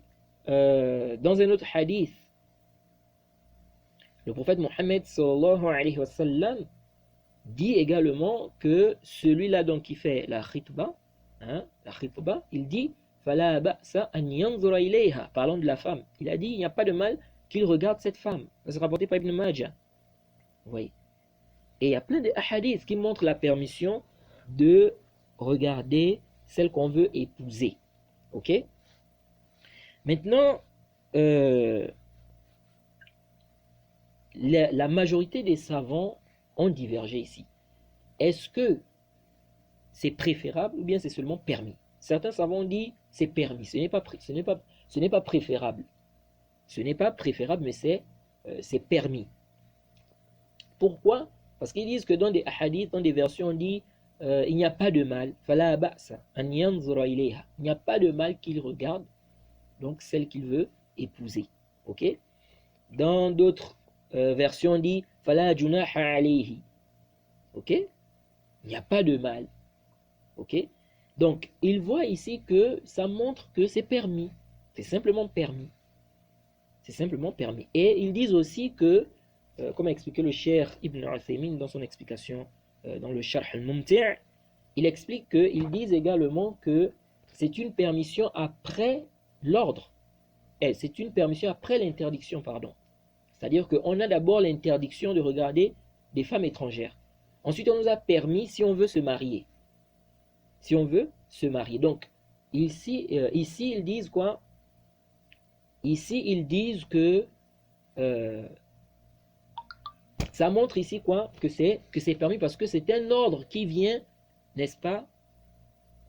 S1: dans un autre hadith, le prophète Mohammed sallallahu alayhi wa sallam dit également que celui-là donc qui fait la khitba, hein, il dit fala ba'sa an yanzura ilayha, parlant de la femme. Il a dit il n'y a pas de mal qu'il regarde cette femme. C'est rapporté par Ibn Majah. Vous voyez. Et il y a plein de hadiths qui montrent la permission de regarder celle qu'on veut épouser. Ok? Maintenant, la majorité des savants ont divergé ici. Est-ce que c'est préférable ou bien c'est seulement permis? Certains savants ont dit c'est permis, ce n'est pas préférable. Ce n'est pas préférable, mais c'est permis. Pourquoi? Parce qu'ils disent que dans des hadiths, dans des versions, on dit il n'y a pas de mal. Fala ba'sa an yanzura ilayha. Il n'y a pas de mal qu'il regarde donc celle qu'il veut épouser. Ok? Dans d'autres versions, on dit fala junaha alayhi. Ok? Il n'y a pas de mal. Ok? Donc, il voit ici que ça montre que c'est permis. C'est simplement permis. C'est simplement permis. Et ils disent aussi que, comme a expliqué le Cheikh Ibn Uthaymin dans son explication dans le Sharh al-Mumti', il explique qu'ils disent également que c'est une permission après l'ordre. C'est une permission après l'interdiction, pardon. C'est-à-dire qu'on a d'abord l'interdiction de regarder des femmes étrangères. Ensuite, on nous a permis si on veut se marier. Si on veut se marier. Donc, ici ils disent quoi? Ici, ils disent que ça montre ici quoi? Que c'est permis parce que c'est un ordre qui vient, n'est-ce pas,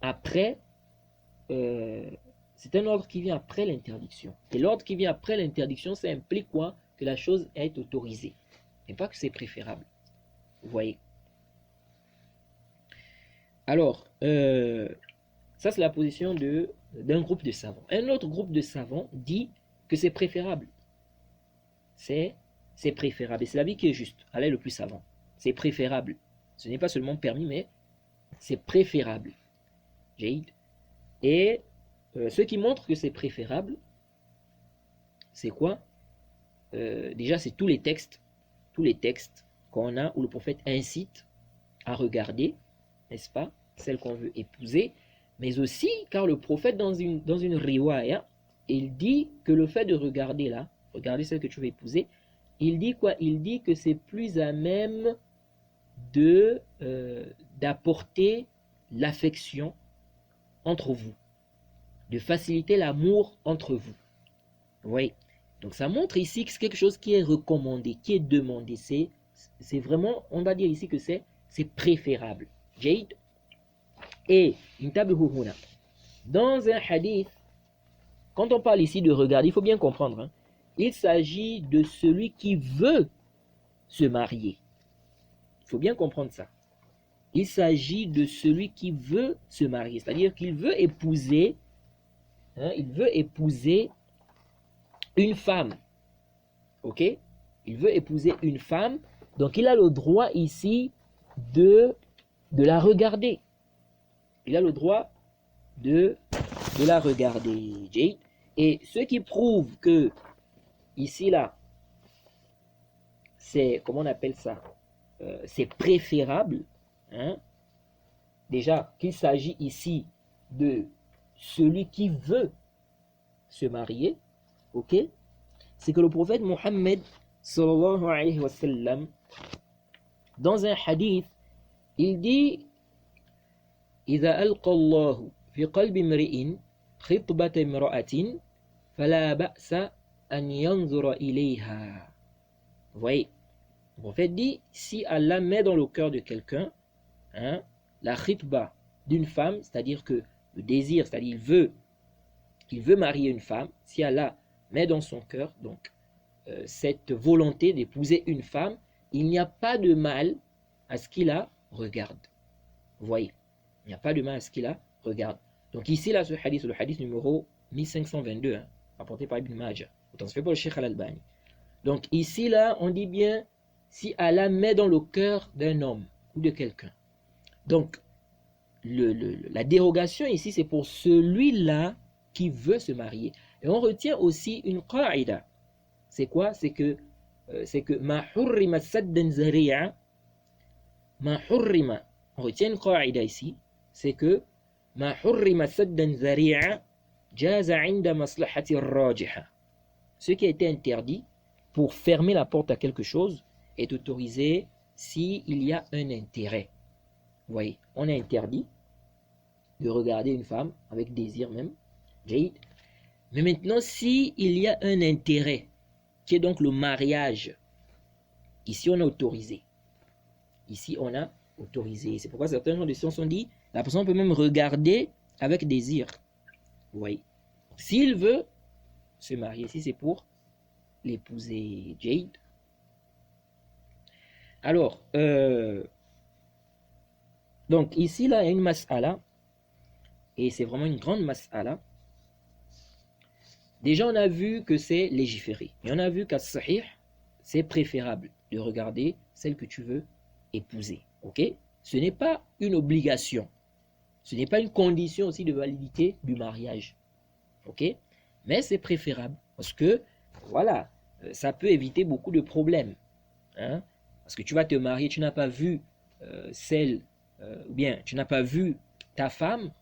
S1: après. C'est un ordre qui vient après l'interdiction. Et l'ordre qui vient après l'interdiction, ça implique quoi? Que la chose est autorisée. Et pas que c'est préférable. Vous voyez? Alors, ça c'est la position d'un groupe de savants. Un autre groupe de savants dit que c'est préférable. C'est préférable. Et c'est l'avis qui est juste. Elle est le plus savant. C'est préférable. Ce n'est pas seulement permis, mais c'est préférable. Et ce qui montre que c'est préférable, c'est quoi? Déjà, c'est tous les textes qu'on a où le prophète incite à regarder, n'est-ce pas, celle qu'on veut épouser, mais aussi car le prophète dans une riwaya, il dit que le fait de regarder celle que tu veux épouser, il dit quoi? Il dit que c'est plus à même d'apporter l'affection entre vous, de faciliter l'amour entre vous. Oui. Donc ça montre ici que c'est quelque chose qui est recommandé, qui est demandé. C'est vraiment, on va dire ici que c'est préférable. Jaïd. Et dans un hadith, quand on parle ici de regarder, il faut bien comprendre, hein, il s'agit de celui qui veut se marier. Il faut bien comprendre ça. Il s'agit de celui qui veut se marier, c'est-à-dire qu'il veut épouser, une femme. Ok? Il veut épouser une femme Donc il a le droit ici de la regarder. Il a le droit de la regarder. Et ce qui prouve que ici là, c'est, comment on appelle ça, c'est préférable, hein? Déjà qu'il s'agit ici de celui qui veut se marier, ok? C'est que le prophète Mohammed sallallahu alayhi wa sallam, dans un hadith, il dit إذا ألقى الله في قلب امرئ خطبة امرأة فلا بأس أن ينظر إليها. Vous voyez, le prophète dit, si Allah met dans le cœur de quelqu'un, hein, la khitba d'une femme, c'est-à-dire que le désir, c'est-à-dire qu'il veut marier une femme, si Allah met dans son cœur donc cette volonté d'épouser une femme, il n'y a pas de mal à ce qu'il la regarde. Vous voyez, il n'y a pas de mal à ce qu'il la regarde. Donc ici, là, ce hadith, le hadith numéro 1522, hein, rapporté par Ibn Majah, transféré par le Cheikh Al-Albani. Donc ici, là, on dit bien, si Allah met dans le cœur d'un homme ou de quelqu'un. Donc, la dérogation ici, c'est pour celui-là qui veut se marier. Et on retient aussi une qa'ida. C'est quoi? C'est que ma hurrima saddan zari'a, ma hurrima, on retient une qa'ida ici, c'est que ma hurrima saddan zari'a jaza 'inda maslahati rajiha. Ce qui a été interdit pour fermer la porte à quelque chose est autorisé s'il y a un intérêt. Vous voyez, on est interdit de regarder une femme avec désir même, mais maintenant s'il y a un intérêt qui est donc le mariage, ici on a autorisé. Ici on a autorisé. C'est pourquoi certains gens de science ont dit la personne peut même regarder avec désir. Vous voyez, s'il veut se marier, si c'est pour l'épouser. Jade. Alors, donc ici là il y a une mas'ala, et c'est vraiment une grande mas'ala. Déjà on a vu que c'est légiféré, et on a vu qu'à sahih c'est préférable de regarder celle que tu veux épouser. Ok, ce n'est pas une obligation, ce n'est pas une condition aussi de validité du mariage. Ok, mais c'est préférable parce que voilà, ça peut éviter beaucoup de problèmes, hein? Parce que tu vas te marier, tu n'as pas vu ou bien tu n'as pas vu ta femme,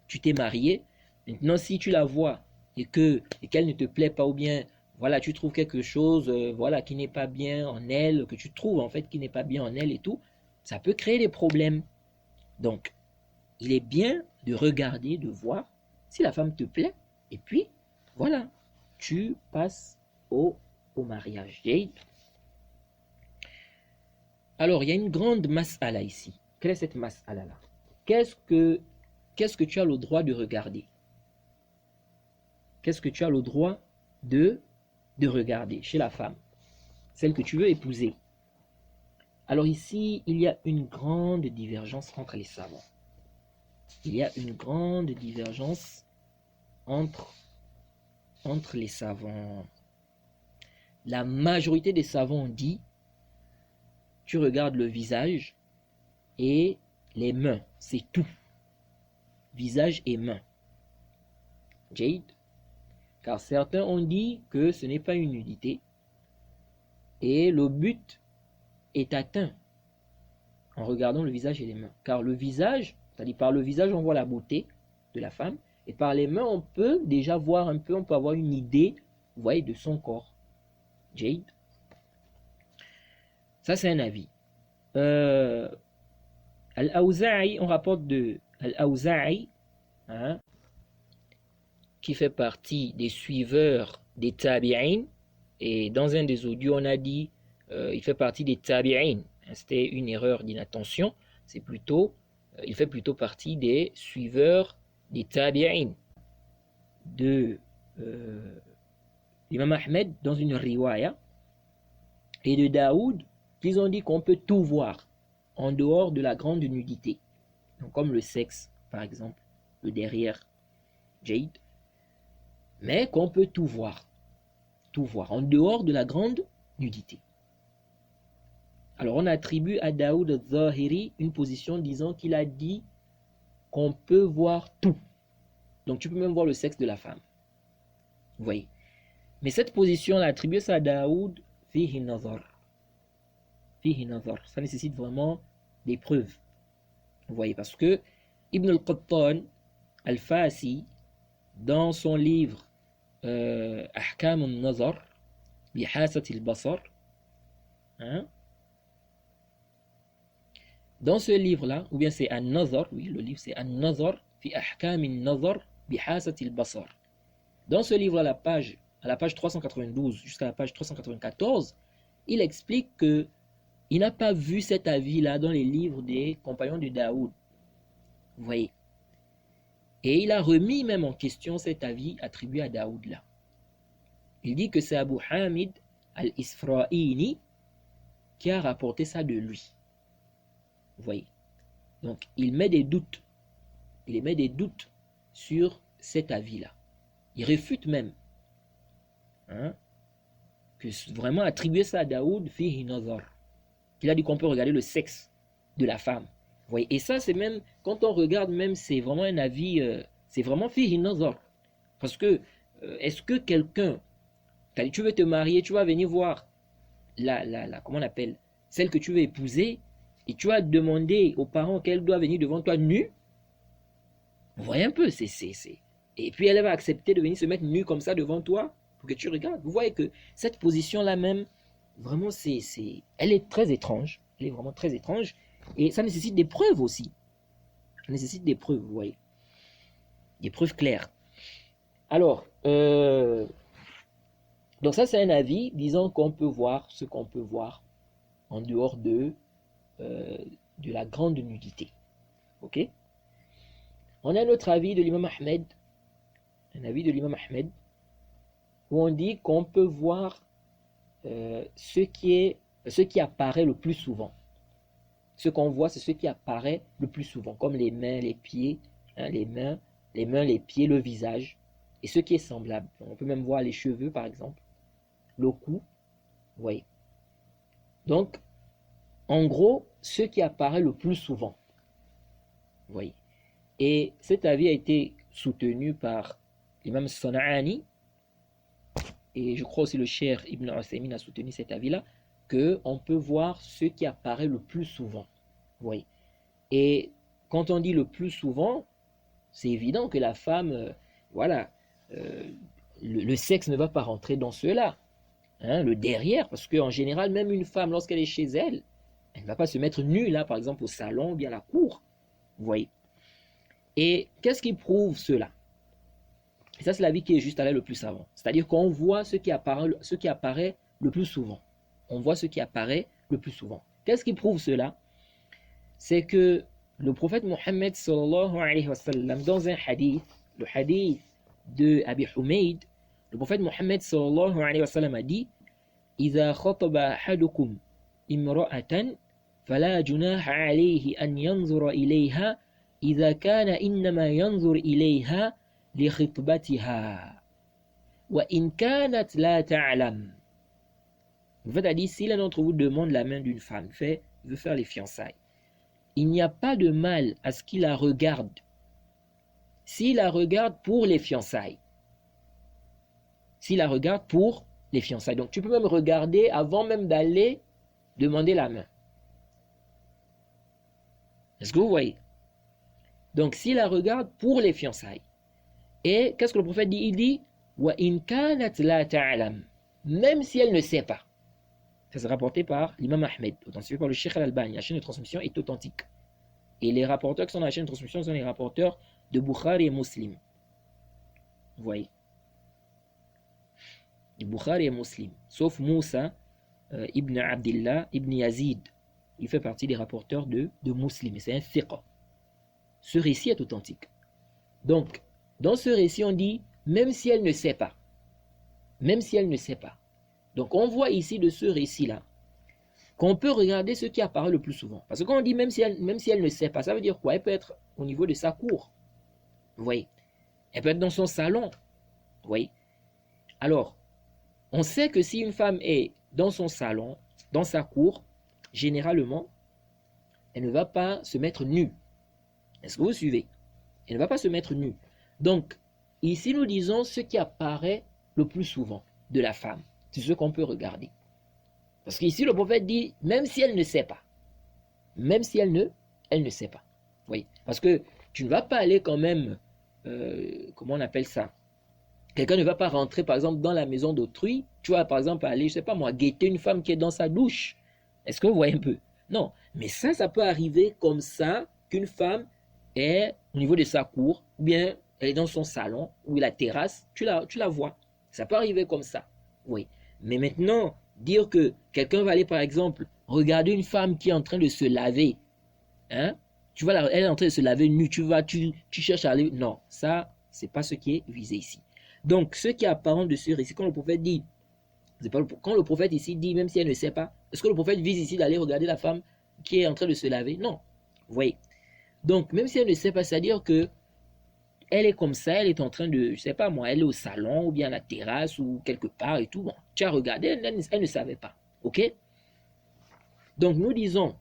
S1: tu t'es marié. Maintenant, si tu la vois et qu'elle ne te plaît pas, ou bien voilà, tu trouves quelque chose voilà, qui n'est pas bien en elle, que tu trouves en fait qui n'est pas bien en elle et tout, ça peut créer des problèmes. Donc, il est bien de regarder, de voir si la femme te plaît, et puis voilà, tu passes au mariage. Alors, il y a une grande mas'ala ici. Quelle est cette mas'ala-là? Qu'est-ce que tu as le droit de regarder? Qu'est-ce que tu as le droit de regarder chez la femme, celle que tu veux épouser? Alors ici, il y a une grande divergence entre les savants. Il y a une grande divergence entre les savants. La majorité des savants ont dit tu regardes le visage et les mains, c'est tout. Visage et mains. Jade. Car certains ont dit que ce n'est pas une nudité et le but est atteint en regardant le visage et les mains. Car le visage, c'est-à-dire par le visage on voit la beauté de la femme, et par les mains on peut déjà voir un peu, on peut avoir une idée, vous voyez, de son corps. Jade. Ça c'est un avis. Al-Awza'i, on rapporte de Al-Awza'i, hein, qui fait partie des suiveurs des tabi'in, et dans un des audios on a dit il fait partie des tabi'in. C'était une erreur d'inattention, c'est plutôt il fait plutôt partie des suiveurs des tabi'in de l'imam Ahmed dans une riwaya, et de Daoud, qu'ils ont dit qu'on peut tout voir en dehors de la grande nudité, donc comme le sexe par exemple, le derrière, Jade, mais qu'on peut tout voir en dehors de la grande nudité. Alors on attribue à Daoud al-Zahiri une position disant qu'il a dit qu'on peut voir tout. Donc tu peux même voir le sexe de la femme. Vous voyez. Mais cette position, là, attribuer ça à Daoud, fihi nazar. Fihi nazar. Ça nécessite vraiment des preuves. Vous voyez, parce que Ibn al-Qattan al-Fasi, dans son livre Ahkam al-Nazar, bihasat al-Basar, hein, dans ce livre-là, ou bien c'est An-Nazar, oui, le livre c'est An-Nazar, fi Ahkam al-Nazar, bihasat al-Basar. Dans ce livre, à la page 392 jusqu'à la page 394, il explique que il n'a pas vu cet avis-là dans les livres des compagnons de Daoud. Vous voyez. Et il a remis même en question cet avis attribué à Daoud là. Il dit que c'est Abu Hamid al-Isfraini qui a rapporté ça de lui. Vous voyez. Donc il met des doutes. Il émet des doutes sur cet avis-là. Il réfute même que vraiment attribuer ça à Daoud, fihi nazar. Qu'il a dit qu'on peut regarder le sexe de la femme. Vous voyez. Et ça, c'est même, quand on regarde même, c'est vraiment un avis, c'est vraiment fihi nazar. Parce que, est-ce que quelqu'un, tu veux te marier, tu vas venir voir comment on appelle, celle que tu veux épouser, et tu vas demander aux parents qu'elle doit venir devant toi nue. Vous voyez un peu, et puis elle va accepter de venir se mettre nue comme ça devant toi pour que tu regardes. Vous voyez que cette position-là même, vraiment, elle est très étrange. Elle est vraiment très étrange. Et ça nécessite des preuves aussi. Ça nécessite des preuves, vous voyez. Des preuves claires. Alors, donc ça c'est un avis disant qu'on peut voir ce qu'on peut voir en dehors de la grande nudité. Ok? On a un autre avis de l'imam Ahmed. Un avis de l'imam Ahmed où on dit qu'on peut voir ce qui apparaît le plus souvent. Ce qu'on voit, c'est ce qui apparaît le plus souvent, comme les mains, les pieds, les mains, les pieds, le visage, et ce qui est semblable. On peut même voir les cheveux, par exemple, le cou, vous voyez. Donc, en gros, ce qui apparaît le plus souvent, vous voyez. Et cet avis a été soutenu par l'imam Sana'ani, et je crois aussi le Cheikh Ibn Uthaymin a soutenu cet avis-là, qu'on peut voir ce qui apparaît le plus souvent. Vous voyez. Et quand on dit le plus souvent, c'est évident que la femme, le sexe ne va pas rentrer dans cela. Le derrière, parce qu'en général, même une femme, lorsqu'elle est chez elle, elle ne va pas se mettre nue, là, par exemple, au salon ou bien à la cour. Vous voyez. Et qu'est-ce qui prouve cela? Et ça, c'est l'avis qui est juste là le plus savant. C'est-à-dire qu'on voit ce qui apparaît le plus souvent. On voit ce qui apparaît le plus souvent. Qu'est-ce qui prouve cela? C'est que le prophète Mohammed sallallahu alayhi wa sallam, dans un hadith, le hadith de Abi Humayd, le prophète Mohammed sallallahu alayhi wa sallam a dit: إذا خطب أحدكم امرأة فلا جناح عليه أن ينظر إليها إذا كان إنما ينظر إليها لخطبتها وإن كانت لا تعلم. Le prophète a dit, si l'un d'entre vous demande la main d'une femme, veut faire les fiançailles, il n'y a pas de mal à ce qu'il la regarde. S'il la regarde pour les fiançailles. S'il la regarde pour les fiançailles. Donc tu peux même regarder avant même d'aller demander la main. Est-ce que vous voyez? Donc s'il la regarde pour les fiançailles. Et qu'est-ce que le prophète dit? Il dit, وَإِنْ كَانَتْ لَا تَعْلَمْ, même si elle ne sait pas. Ça c'est rapporté par l'imam Ahmed, authentifié par le Cheikh Al-Albani. La chaîne de transmission est authentique. Et les rapporteurs qui sont dans la chaîne de transmission sont les rapporteurs de Bukhari et Muslim. Vous voyez. De Bukhari et Muslim. Sauf Moussa ibn Abdillah ibn Yazid. Il fait partie des rapporteurs de Muslim. Et c'est un thiqa. Ce récit est authentique. Donc, dans ce récit, on dit, même si elle ne sait pas. Même si elle ne sait pas. Donc on voit ici de ce récit-là qu'on peut regarder ce qui apparaît le plus souvent. Parce que quand on dit même si elle ne sait pas, ça veut dire quoi? Elle peut être au niveau de sa cour. Vous voyez? Elle peut être dans son salon. Vous voyez? Alors, on sait que si une femme est dans son salon, dans sa cour, généralement, elle ne va pas se mettre nue. Est-ce que vous suivez? Elle ne va pas se mettre nue. Donc, ici, nous disons ce qui apparaît le plus souvent de la femme. C'est ce qu'on peut regarder. Parce qu'ici, le prophète dit, même si elle ne sait pas, même si elle ne sait pas. Oui, parce que tu ne vas pas aller quand même, comment on appelle ça? Quelqu'un ne va pas rentrer, par exemple, dans la maison d'autrui. Tu vas, par exemple, aller, je ne sais pas moi, guetter une femme qui est dans sa douche. Est-ce que vous voyez un peu? Non, mais ça peut arriver comme ça, qu'une femme est au niveau de sa cour, ou bien elle est dans son salon, ou la terrasse, tu la vois. Ça peut arriver comme ça, oui. Mais maintenant, dire que quelqu'un va aller, par exemple, regarder une femme qui est en train de se laver, hein? Elle est en train de se laver nue, tu cherches à aller. Non, ça, c'est pas ce qui est visé ici. Donc, ce qui est apparent de ce récit, quand le prophète dit, quand le prophète ici dit, même si elle ne sait pas, est-ce que le prophète vise ici d'aller regarder la femme qui est en train de se laver? Non. Vous voyez. Donc, même si elle ne sait pas, c'est-à-dire que elle est comme ça, elle est en train de, je sais pas moi, elle est au salon ou bien à la terrasse ou quelque part et tout. Bon, tu as regardé, elle ne savait pas. Ok? Donc, nous disons,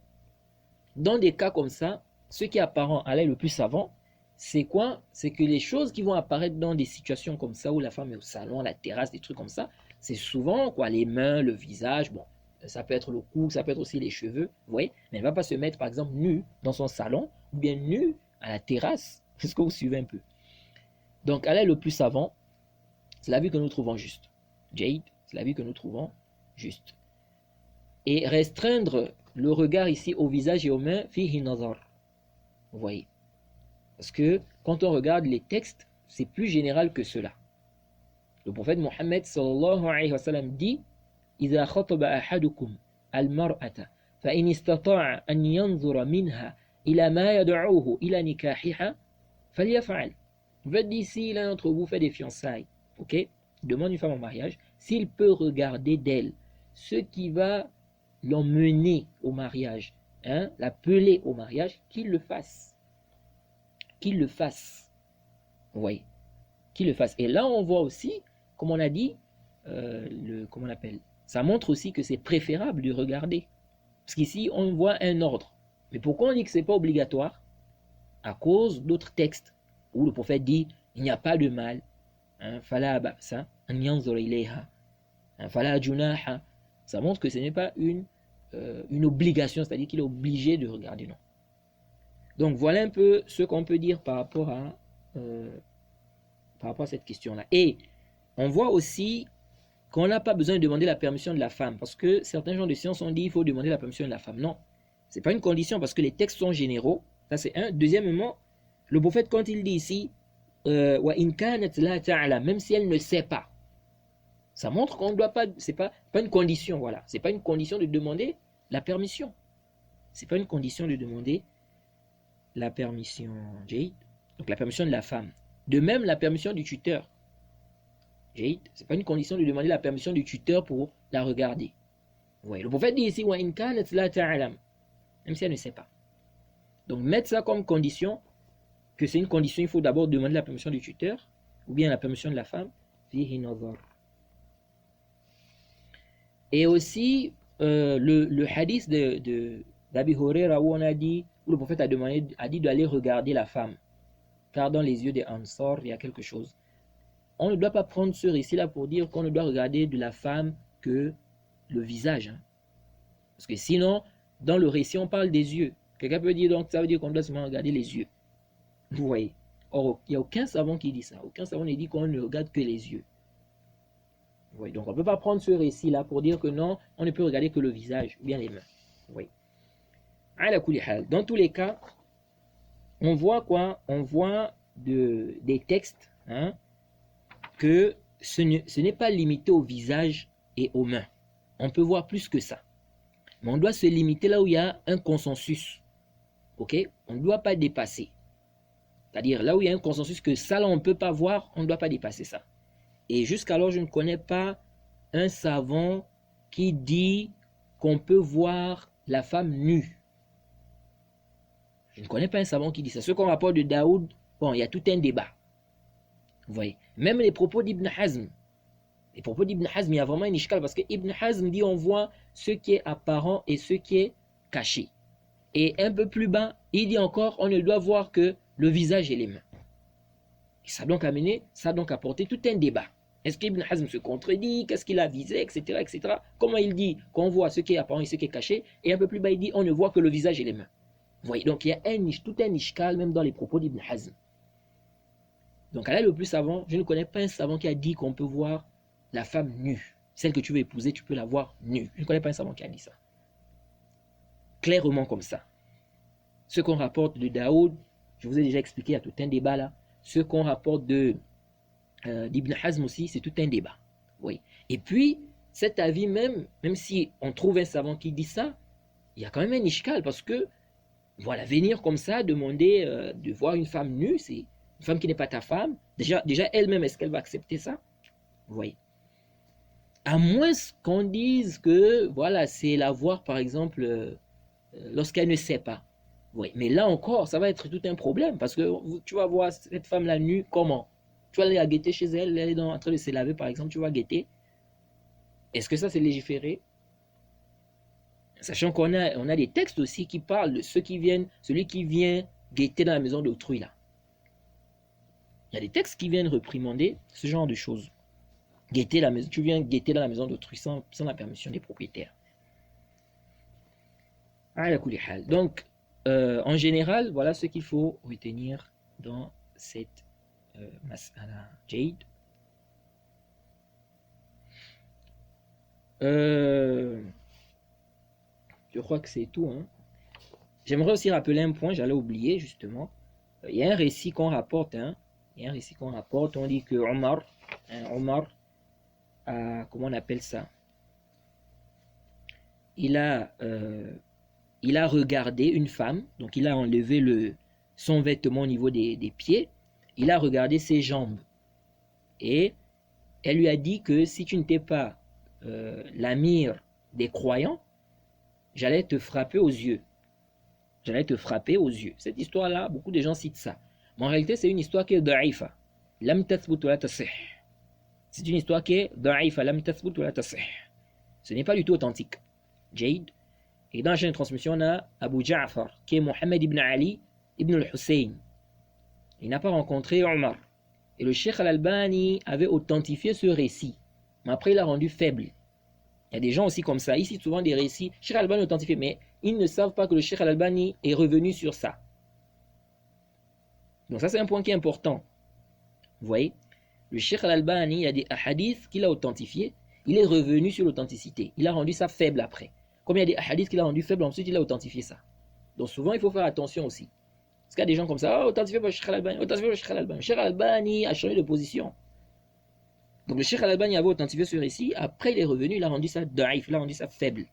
S1: dans des cas comme ça, ce qui est apparent à l'œil le plus savant, c'est quoi? C'est que les choses qui vont apparaître dans des situations comme ça, où la femme est au salon, à la terrasse, des trucs comme ça, c'est souvent quoi, les mains, le visage, bon, ça peut être le cou, ça peut être aussi les cheveux, vous voyez, mais elle ne va pas se mettre par exemple nue dans son salon, ou bien nue à la terrasse. Est-ce que vous suivez un peu? Donc, à l'œil le plus savant, c'est la vue que nous trouvons juste. Jade, c'est la vue que nous trouvons juste. Et restreindre le regard ici au visage et aux mains, fihi nazar. Vous voyez. Parce que quand on regarde les textes, c'est plus général que cela. Le prophète Mohammed sallallahu alayhi wa sallam dit إذا خطب أحدكم المرأة فإن استطاع أن ينظر منها إلى ما يدعوه إلى نكاحها فليفعل. Le prophète dit si l'un d'entre vous fait des fiançailles, ok, demande une femme en mariage, s'il peut regarder d'elle ce qui va l'emmener au mariage, hein, l'appeler au mariage, qu'il le fasse. Qu'il le fasse. Oui, qu'il le fasse. Et là, on voit aussi, comme on a dit, comment on appelle? Ça montre aussi que c'est préférable de regarder. Parce qu'ici, on voit un ordre. Mais pourquoi on dit que ce n'est pas obligatoire? À cause d'autres textes où le prophète dit il n'y a pas de mal. Fala ba'sa an yanzura ilayha. Fala junaha. Ça montre que ce n'est pas une obligation, c'est-à-dire qu'il est obligé de regarder, non. Donc voilà un peu ce qu'on peut dire par rapport à cette question-là. Et on voit aussi qu'on n'a pas besoin de demander la permission de la femme, parce que certains gens de science ont dit qu'il faut demander la permission de la femme. Non, ce n'est pas une condition, parce que les textes sont généraux. Ça, c'est un. Deuxièmement, le prophète, quand il dit ici, même si elle ne sait pas, ça montre qu'on ne doit pas, c'est pas une condition, voilà. C'est pas une condition de demander la permission. C'est pas une condition de demander la permission, Jade. Donc la permission de la femme. De même, la permission du tuteur. Jade, c'est pas une condition de demander la permission du tuteur pour la regarder. Ouais, le prophète dit ici, même si elle ne sait pas. Donc mettre ça comme condition, que c'est une condition, il faut d'abord demander la permission du tuteur, ou bien la permission de la femme. Et aussi, le hadith d'Abi Huraira où on a dit, où le prophète a dit d'aller regarder la femme, car dans les yeux des Ansar, il y a quelque chose. On ne doit pas prendre ce récit-là pour dire qu'on ne doit regarder de la femme que le visage. Hein. Parce que sinon, dans le récit, on parle des yeux. Quelqu'un peut dire, donc, ça veut dire qu'on doit seulement regarder les yeux. Vous voyez. Or, il n'y a aucun savant qui dit ça. Aucun savant ne dit qu'on ne regarde que les yeux. Vous voyez. Donc, on ne peut pas prendre ce récit-là pour dire que non, on ne peut regarder que le visage ou bien les mains. Vous voyez. Dans tous les cas, on voit quoi? On voit des textes, hein, que ce n'est pas limité au visage et aux mains. On peut voir plus que ça. Mais on doit se limiter là où il y a un consensus. Ok? On ne doit pas dépasser. C'est-à-dire là où il y a un consensus que ça là on ne peut pas voir, on ne doit pas dépasser ça. Et jusqu'alors je ne connais pas un savant qui dit qu'on peut voir la femme nue. Je ne connais pas un savant qui dit ça. Ce qu'on rapporte de Daoud, bon, il y a tout un débat. Vous voyez, même les propos d'Ibn Hazm. Les propos d'Ibn Hazm, il y a vraiment un ishkal parce que Ibn Hazm dit on voit ce qui est apparent et ce qui est caché. Et un peu plus bas, il dit encore, on ne doit voir que le visage et les mains. Et ça a donc apporté tout un débat. Est-ce qu'Ibn Hazm se contredit? Qu'est-ce qu'il a visé, etc., etc. Comment il dit qu'on voit ce qui est apparent et ce qui est caché? Et un peu plus bas, il dit, on ne voit que le visage et les mains. Vous voyez, donc il y a tout un ishkal même dans les propos d'Ibn Hazm. Donc, Allah le plus savant, je ne connais pas un savant qui a dit qu'on peut voir la femme nue. Celle que tu veux épouser, tu peux la voir nue. Je ne connais pas un savant qui a dit ça. Clairement comme ça. Ce qu'on rapporte de Daoud, je vous ai déjà expliqué, il y a tout un débat là. Ce qu'on rapporte d'Ibn Hazm aussi, c'est tout un débat. Oui. Et puis, cet avis même si on trouve un savant qui dit ça, il y a quand même un ishkal parce que, voilà, venir comme ça, demander de voir une femme nue, c'est une femme qui n'est pas ta femme. Déjà elle-même, est-ce qu'elle va accepter ça? Vous voyez. À moins qu'on dise que, voilà, c'est la voir, par exemple, lorsqu'elle ne sait pas. Oui, mais là encore, ça va être tout un problème parce que tu vas voir cette femme-là nue, comment? Tu vas aller la guetter chez elle, elle est en train de se laver, par exemple, tu vas guetter. Est-ce que ça, c'est légiféré? Sachant qu'on a des textes aussi qui parlent de celui qui vient guetter dans la maison d'autrui, là. Il y a des textes qui viennent réprimander ce genre de choses. Tu viens guetter dans la maison d'autrui sans la permission des propriétaires. Donc, en général, voilà ce qu'il faut retenir dans cette mas'ala. Jade. Je crois que c'est tout. Hein. J'aimerais aussi rappeler un point, j'allais oublier justement. Il y a un récit qu'on rapporte. Hein. On dit que Omar a, comment on appelle ça? Il a regardé une femme, donc il a enlevé son vêtement au niveau des pieds, il a regardé ses jambes. Et elle lui a dit que si tu n'étais pas l'amir des croyants, j'allais te frapper aux yeux. Cette histoire-là, beaucoup de gens citent ça. Mais en réalité, c'est une histoire qui est da'ifa. Lam tathbut wa la tasih. C'est une histoire qui est da'ifa. Lam tathbut wa la tasih. Ce n'est pas du tout authentique. Jade. Et dans la chaîne de transmission, on a Abu Ja'far, qui est Mohammed ibn Ali ibn al-Hussein. Il n'a pas rencontré Omar. Et le Cheikh al-Albani avait authentifié ce récit. Mais après, il l'a rendu faible. Il y a des gens aussi comme ça. Ils citent souvent des récits. Cheikh al-Albani authentifié, mais ils ne savent pas que le Cheikh al-Albani est revenu sur ça. Donc ça, c'est un point qui est important. Vous voyez, le Cheikh al-Albani, il y a des hadiths qu'il a authentifiés. Il est revenu sur l'authenticité. Il a rendu ça faible après. Comme il y a des hadiths qu'il a rendu faible, ensuite il a authentifié ça. Donc souvent, il faut faire attention aussi. Parce qu'il y a des gens comme ça, authentifié par le Cheikh al-Albani, authentifié par le Cheikh al-Albani. Le Cheikh al-Albani a changé de position. Donc le Cheikh al-Albani avait authentifié ce récit, après il est revenu, il a rendu ça daif, il a rendu ça faible.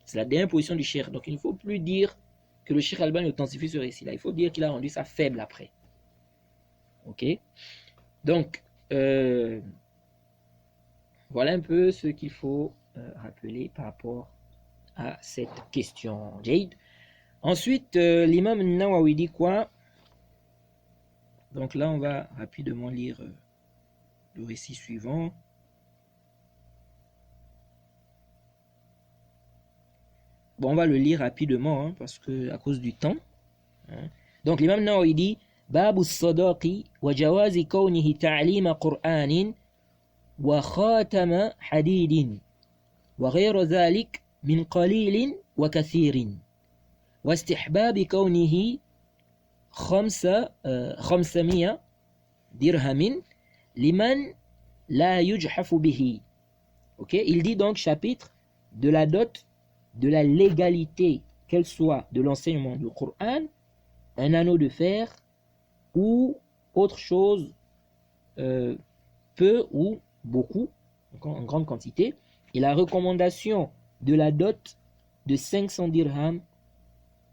S1: C'est la dernière position du Cheikh. Donc il ne faut plus dire que le Cheikh al-Albani authentifie ce récit-là. Il faut dire qu'il a rendu ça faible après. Ok? Donc, voilà un peu ce qu'il faut rappeler par rapport à cette question. Jade. Ensuite, l'imam Nawawi dit quoi? Donc là, on va rapidement lire le récit suivant. Bon, on va le lire rapidement, hein, parce que à cause du temps. Hein. Donc l'imam Nawawi dit باب الصداق وجواز كونه تعليم قرآن وخاتم حديد وغير ذلك من قليل وكثير واستحباب كونه 500 درهم لمن لا يجحف به. Ok, il dit donc chapitre de la dot, de la légalité, qu'elle soit de l'enseignement du Coran, un anneau de fer ou autre chose, peu ou beaucoup, en grande quantité, et la recommandation de la dot de 500 dirhams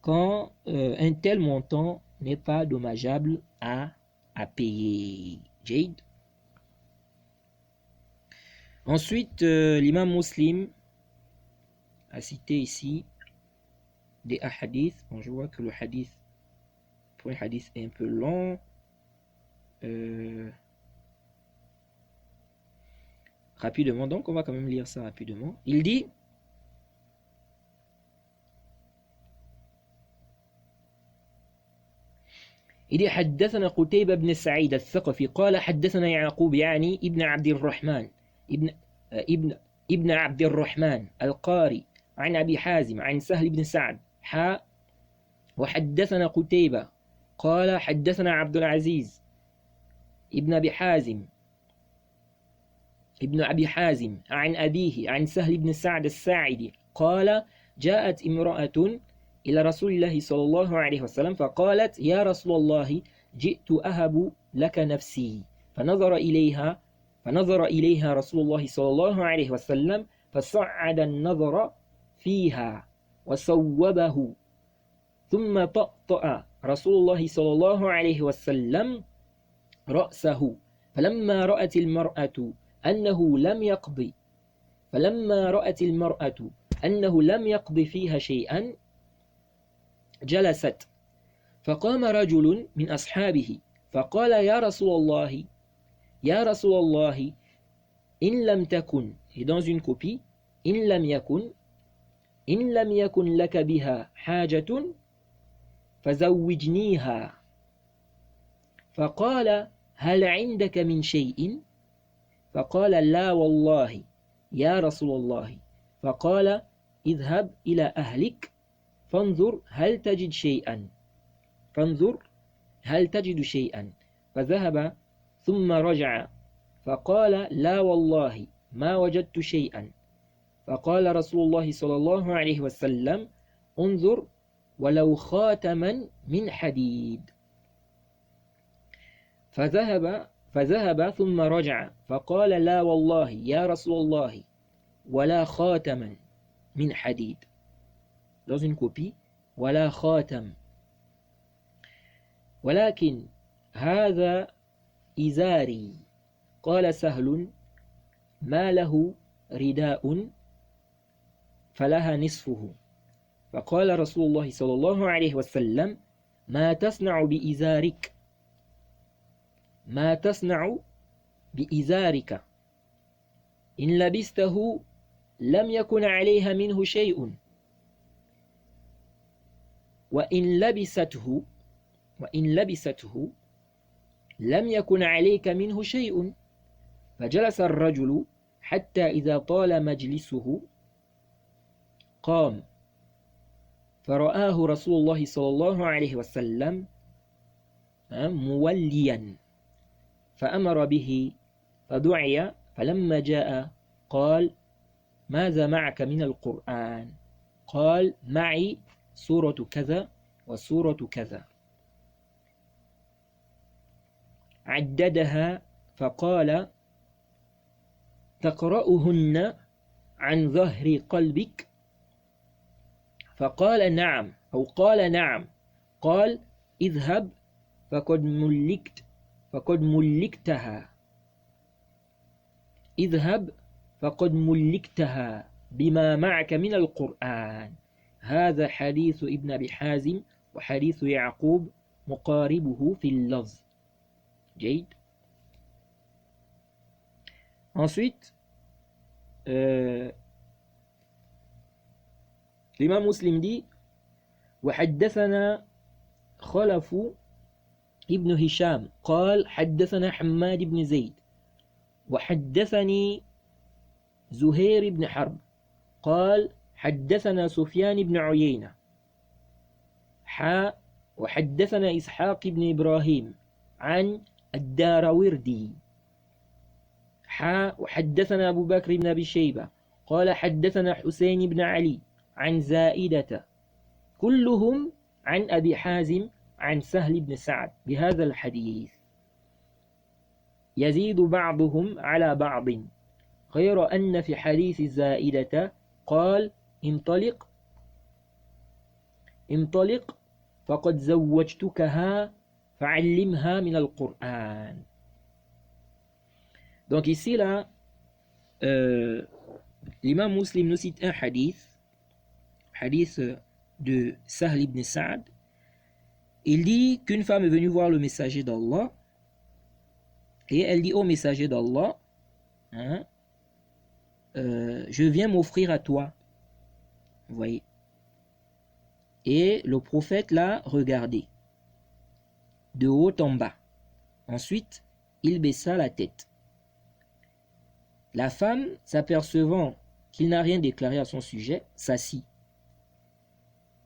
S1: quand un tel montant n'est pas dommageable à payer. Jade. Ensuite, l'imam Muslim a cité ici des hadiths. Bon, je vois que le hadith, pour un hadith, est un peu long. Rapidement, donc on va quand même lire ça rapidement. Il dit إذ حدثنا قتيبة بن سعيد الثقفي قال حدثنا يعقوب يعني ابن عبد الرحمن ابن ابن ابن عبد الرحمن القاري عن أبي حازم عن سهل بن سعد وحدثنا قتيبة قال حدثنا عبد العزيز ابن أبي حازم عن أبيه عن سهل بن سعد الساعدي قال جاءت امرأة إلى رسول الله صلى الله عليه وسلم فقالت يا رسول الله جئت أهب لك نفسي فنظر إليها رسول الله صلى الله عليه وسلم فصعد النظر فيها وصوبه ثم طأطأ رسول الله صلى الله عليه وسلم رأسه فلما رأت المرأة أنه لم يقض فيها شيئا جلست فقام رجل من أصحابه فقال يا رسول الله إن لم تكن et dans une copie إن لم يكن لك بها حاجة فزوجنيها فقال هل عندك من شيء فقال لا والله يا رسول الله فقال اذهب إلى أهلك فانظر هل تجد شيئا فذهب ثم رجع فقال لا والله ما وجدت شيئا فقال رسول الله صلى الله عليه وسلم انظر ولو خاتما من حديد فذهب ثم رجع فقال لا والله يا رسول الله ولا خاتما من حديد dans une copie ولا خاتم ولكن هذا إزاري قال سهل ما له رداء فلها نصفه فقال رسول الله صلى الله عليه وسلم ما تصنع بإزارك إن لبسته لم يكن عليها منه شيء وإن لبسته لم يكن عليك منه شيء فجلس الرجل حتى إذا طال مجلسه قام فرآه رسول الله صلى الله عليه وسلم موليا فأمر به فدعي فلما جاء قال ماذا معك من القرآن قال معي سورة كذا وسورة كذا عددها فقال تقرأهن عن ظهر قلبك فقال نعم أو قال نعم قال اذهب فقد ملكتها بما معك من القرآن هذا حديث ابن أبي حازم وحديث يعقوب مقاربه في اللفظ جيد. Ensuite l'imam Muslim dit وحدثنا خلف ابن هشام قال حدثنا حماد بن زيد وحدثني زهير بن حرب قال حدثنا سفيان بن عيينة وحدثنا إسحاق بن إبراهيم عن الداروردي وحدثنا أبو بكر بن أبي شيبة قال حدثنا حسين بن علي عن زائدة كلهم عن أبي حازم عن سهل بن سعد بهذا الحديث يزيد بعضهم على بعض غير أن في حديث زائدة قال انطلق فقد زوجتكها فعلمها من القرآن. Donc ici là l'imam Muslim nous cite un hadith de Sahl ibn Sa'd. Il dit qu'une femme est venue voir le messager d'Allah et elle dit au messager d'Allah je viens m'offrir à toi, vous voyez, et le prophète l'a regardé de haut en bas. Ensuite, il baissa la tête. La femme, s'apercevant qu'il n'a rien déclaré à son sujet, s'assit.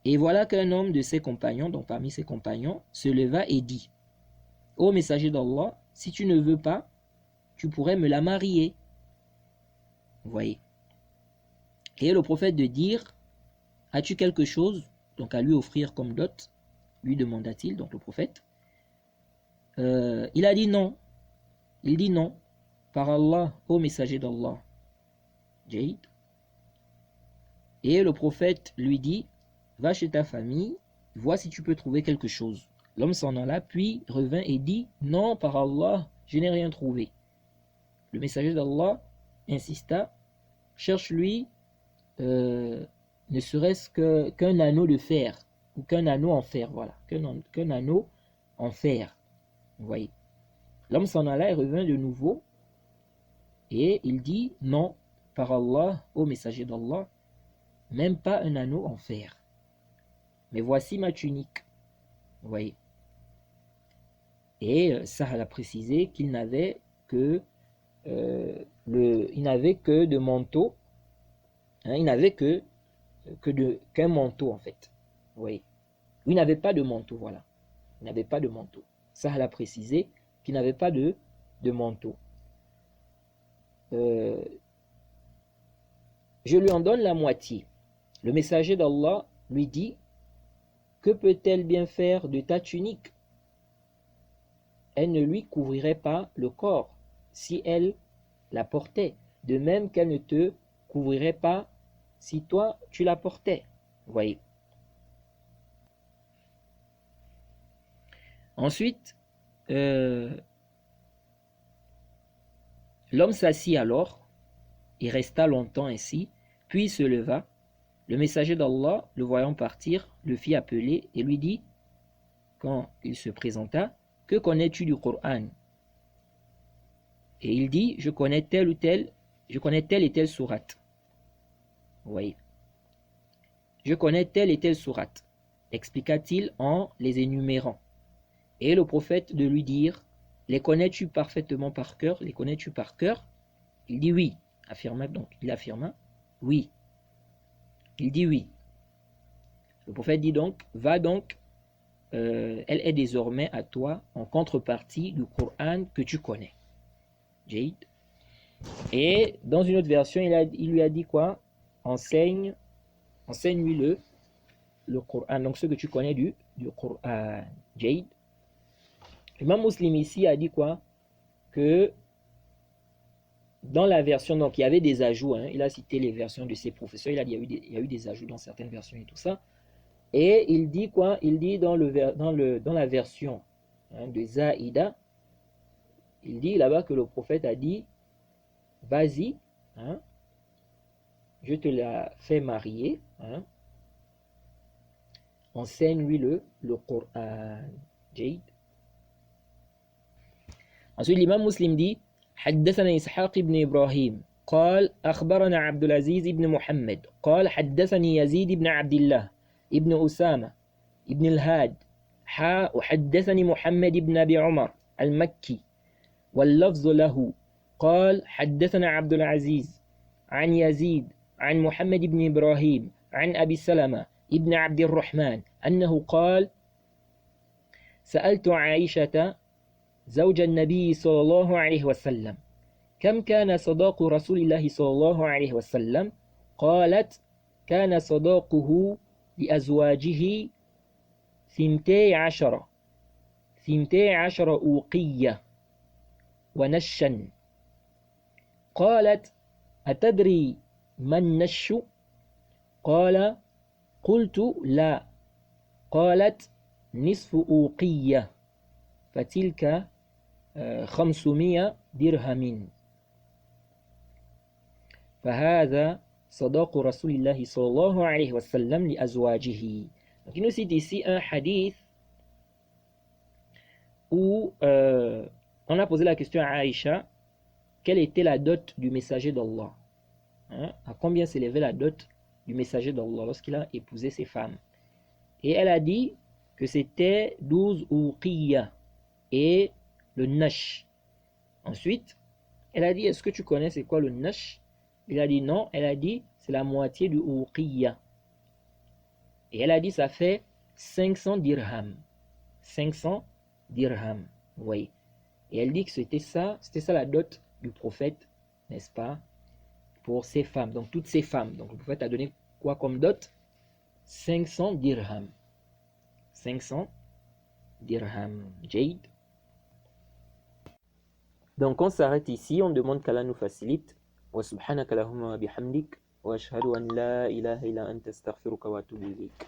S1: Et voilà qu'un homme de ses compagnons, donc parmi ses compagnons, se leva et dit: Ô messager d'Allah, si tu ne veux pas, tu pourrais me la marier. Vous voyez. Et le prophète de dire: As-tu quelque chose donc à lui offrir comme dot? Lui demanda-t-il, donc le prophète. Il a dit non. Il dit non. Par Allah, ô messager d'Allah. Jaïd. Et le prophète lui dit: Va chez ta famille, vois si tu peux trouver quelque chose. L'homme s'en alla, puis revint et dit: Non, par Allah, je n'ai rien trouvé. Le messager d'Allah insista: Cherche-lui ne serait-ce qu'un anneau de fer, ou qu'un anneau en fer, voilà, qu'un anneau en fer. Vous voyez. L'homme s'en alla et revint de nouveau, et il dit: Non, par Allah, ô messager d'Allah, même pas un anneau en fer. Mais voici ma tunique. Vous voyez. Et Sahal a précisé qu'il n'avait que de manteau. Hein, il n'avait qu'un manteau en fait. Vous voyez. Il n'avait pas de manteau, voilà. Il n'avait pas de manteau. Sahal a précisé qu'il n'avait pas de manteau. Je lui en donne la moitié. Le messager d'Allah lui dit: Que peut-elle bien faire de ta tunique? Elle ne lui couvrirait pas le corps si elle la portait, de même qu'elle ne te couvrirait pas si toi tu la portais. Vous voyez. Ensuite, l'homme s'assit alors et resta longtemps ainsi, puis se leva. Le messager d'Allah, le voyant partir, le fit appeler et lui dit, quand il se présenta: Que connais-tu du Coran? Et il dit: je connais telle et telle sourate. Vous voyez. Je connais telle et telle sourate, expliqua-t-il en les énumérant. Et le prophète de lui dire: les connais-tu parfaitement par cœur? Les connais-tu par cœur? Il dit oui. Il affirma oui. Il dit oui. Le prophète dit donc: va donc, elle est désormais à toi en contrepartie du Coran que tu connais. Jaïd. Et dans une autre version, il lui a dit quoi? Enseigne-lui le Coran, donc ce que tu connais du Coran. Jaïd. L'imam Muslim ici a dit quoi? Que dans la version, donc il y avait des ajouts, hein, il a cité les versions de ses professeurs, il a dit il y a eu des ajouts dans certaines versions et tout ça. Et il dit quoi? Il dit dans la version de Zaïda, il dit là-bas que le prophète a dit: vas-y, hein, je te la fais marier, hein, enseigne-lui le Coran. Jaïd. Ensuite, l'imam Muslim dit: حدثنا إسحاق بن إبراهيم قال أخبرنا عبد العزيز بن محمد قال حدثني يزيد بن عبد الله ابن أسامة ابن الهاد وحدثني محمد بن أبي عمر المكي واللفظ له قال حدثنا عبد العزيز عن يزيد عن محمد بن إبراهيم عن أبي سلمة ابن عبد الرحمن أنه قال: سألت عائشة زوج النبي صلى الله عليه وسلم: كم كان صداق رسول الله صلى الله عليه وسلم؟ قالت: كان صداقه لأزواجه 12 أوقية ونشا. قالت: أتدري ما النش؟ قال: قلت لا. قالت: نصف أوقية فتلك 500 درهم فهذا صداق رسول الله صلى الله عليه وسلم لأزواجه. Donc il nous cite ici un hadith où on a posé la question à Aïcha: quelle était la dot du messager d'Allah, hein? À combien s'élevait la dot du messager d'Allah lorsqu'il a épousé ses femmes? Et elle a dit que c'était 12 ouqiyya. et le nash. Ensuite, elle a dit, est-ce que tu connais c'est quoi le nash? Il a dit non. Elle a dit, c'est la moitié du uqiyya. Et elle a dit, ça fait 500 dirhams. 500 dirhams. Vous voyez. Et elle dit que c'était ça la dot du prophète, n'est-ce pas, pour ces femmes, donc toutes ces femmes. Donc le prophète a donné quoi comme dot? 500 dirhams. 500 dirhams. Jade. Donc on s'arrête ici, on demande qu'Allah nous facilite. Wa subhanaka lahumma wa bihamdik wa ashhadu an la ilaha illa anta astaghfiruka wa atubu ilayk.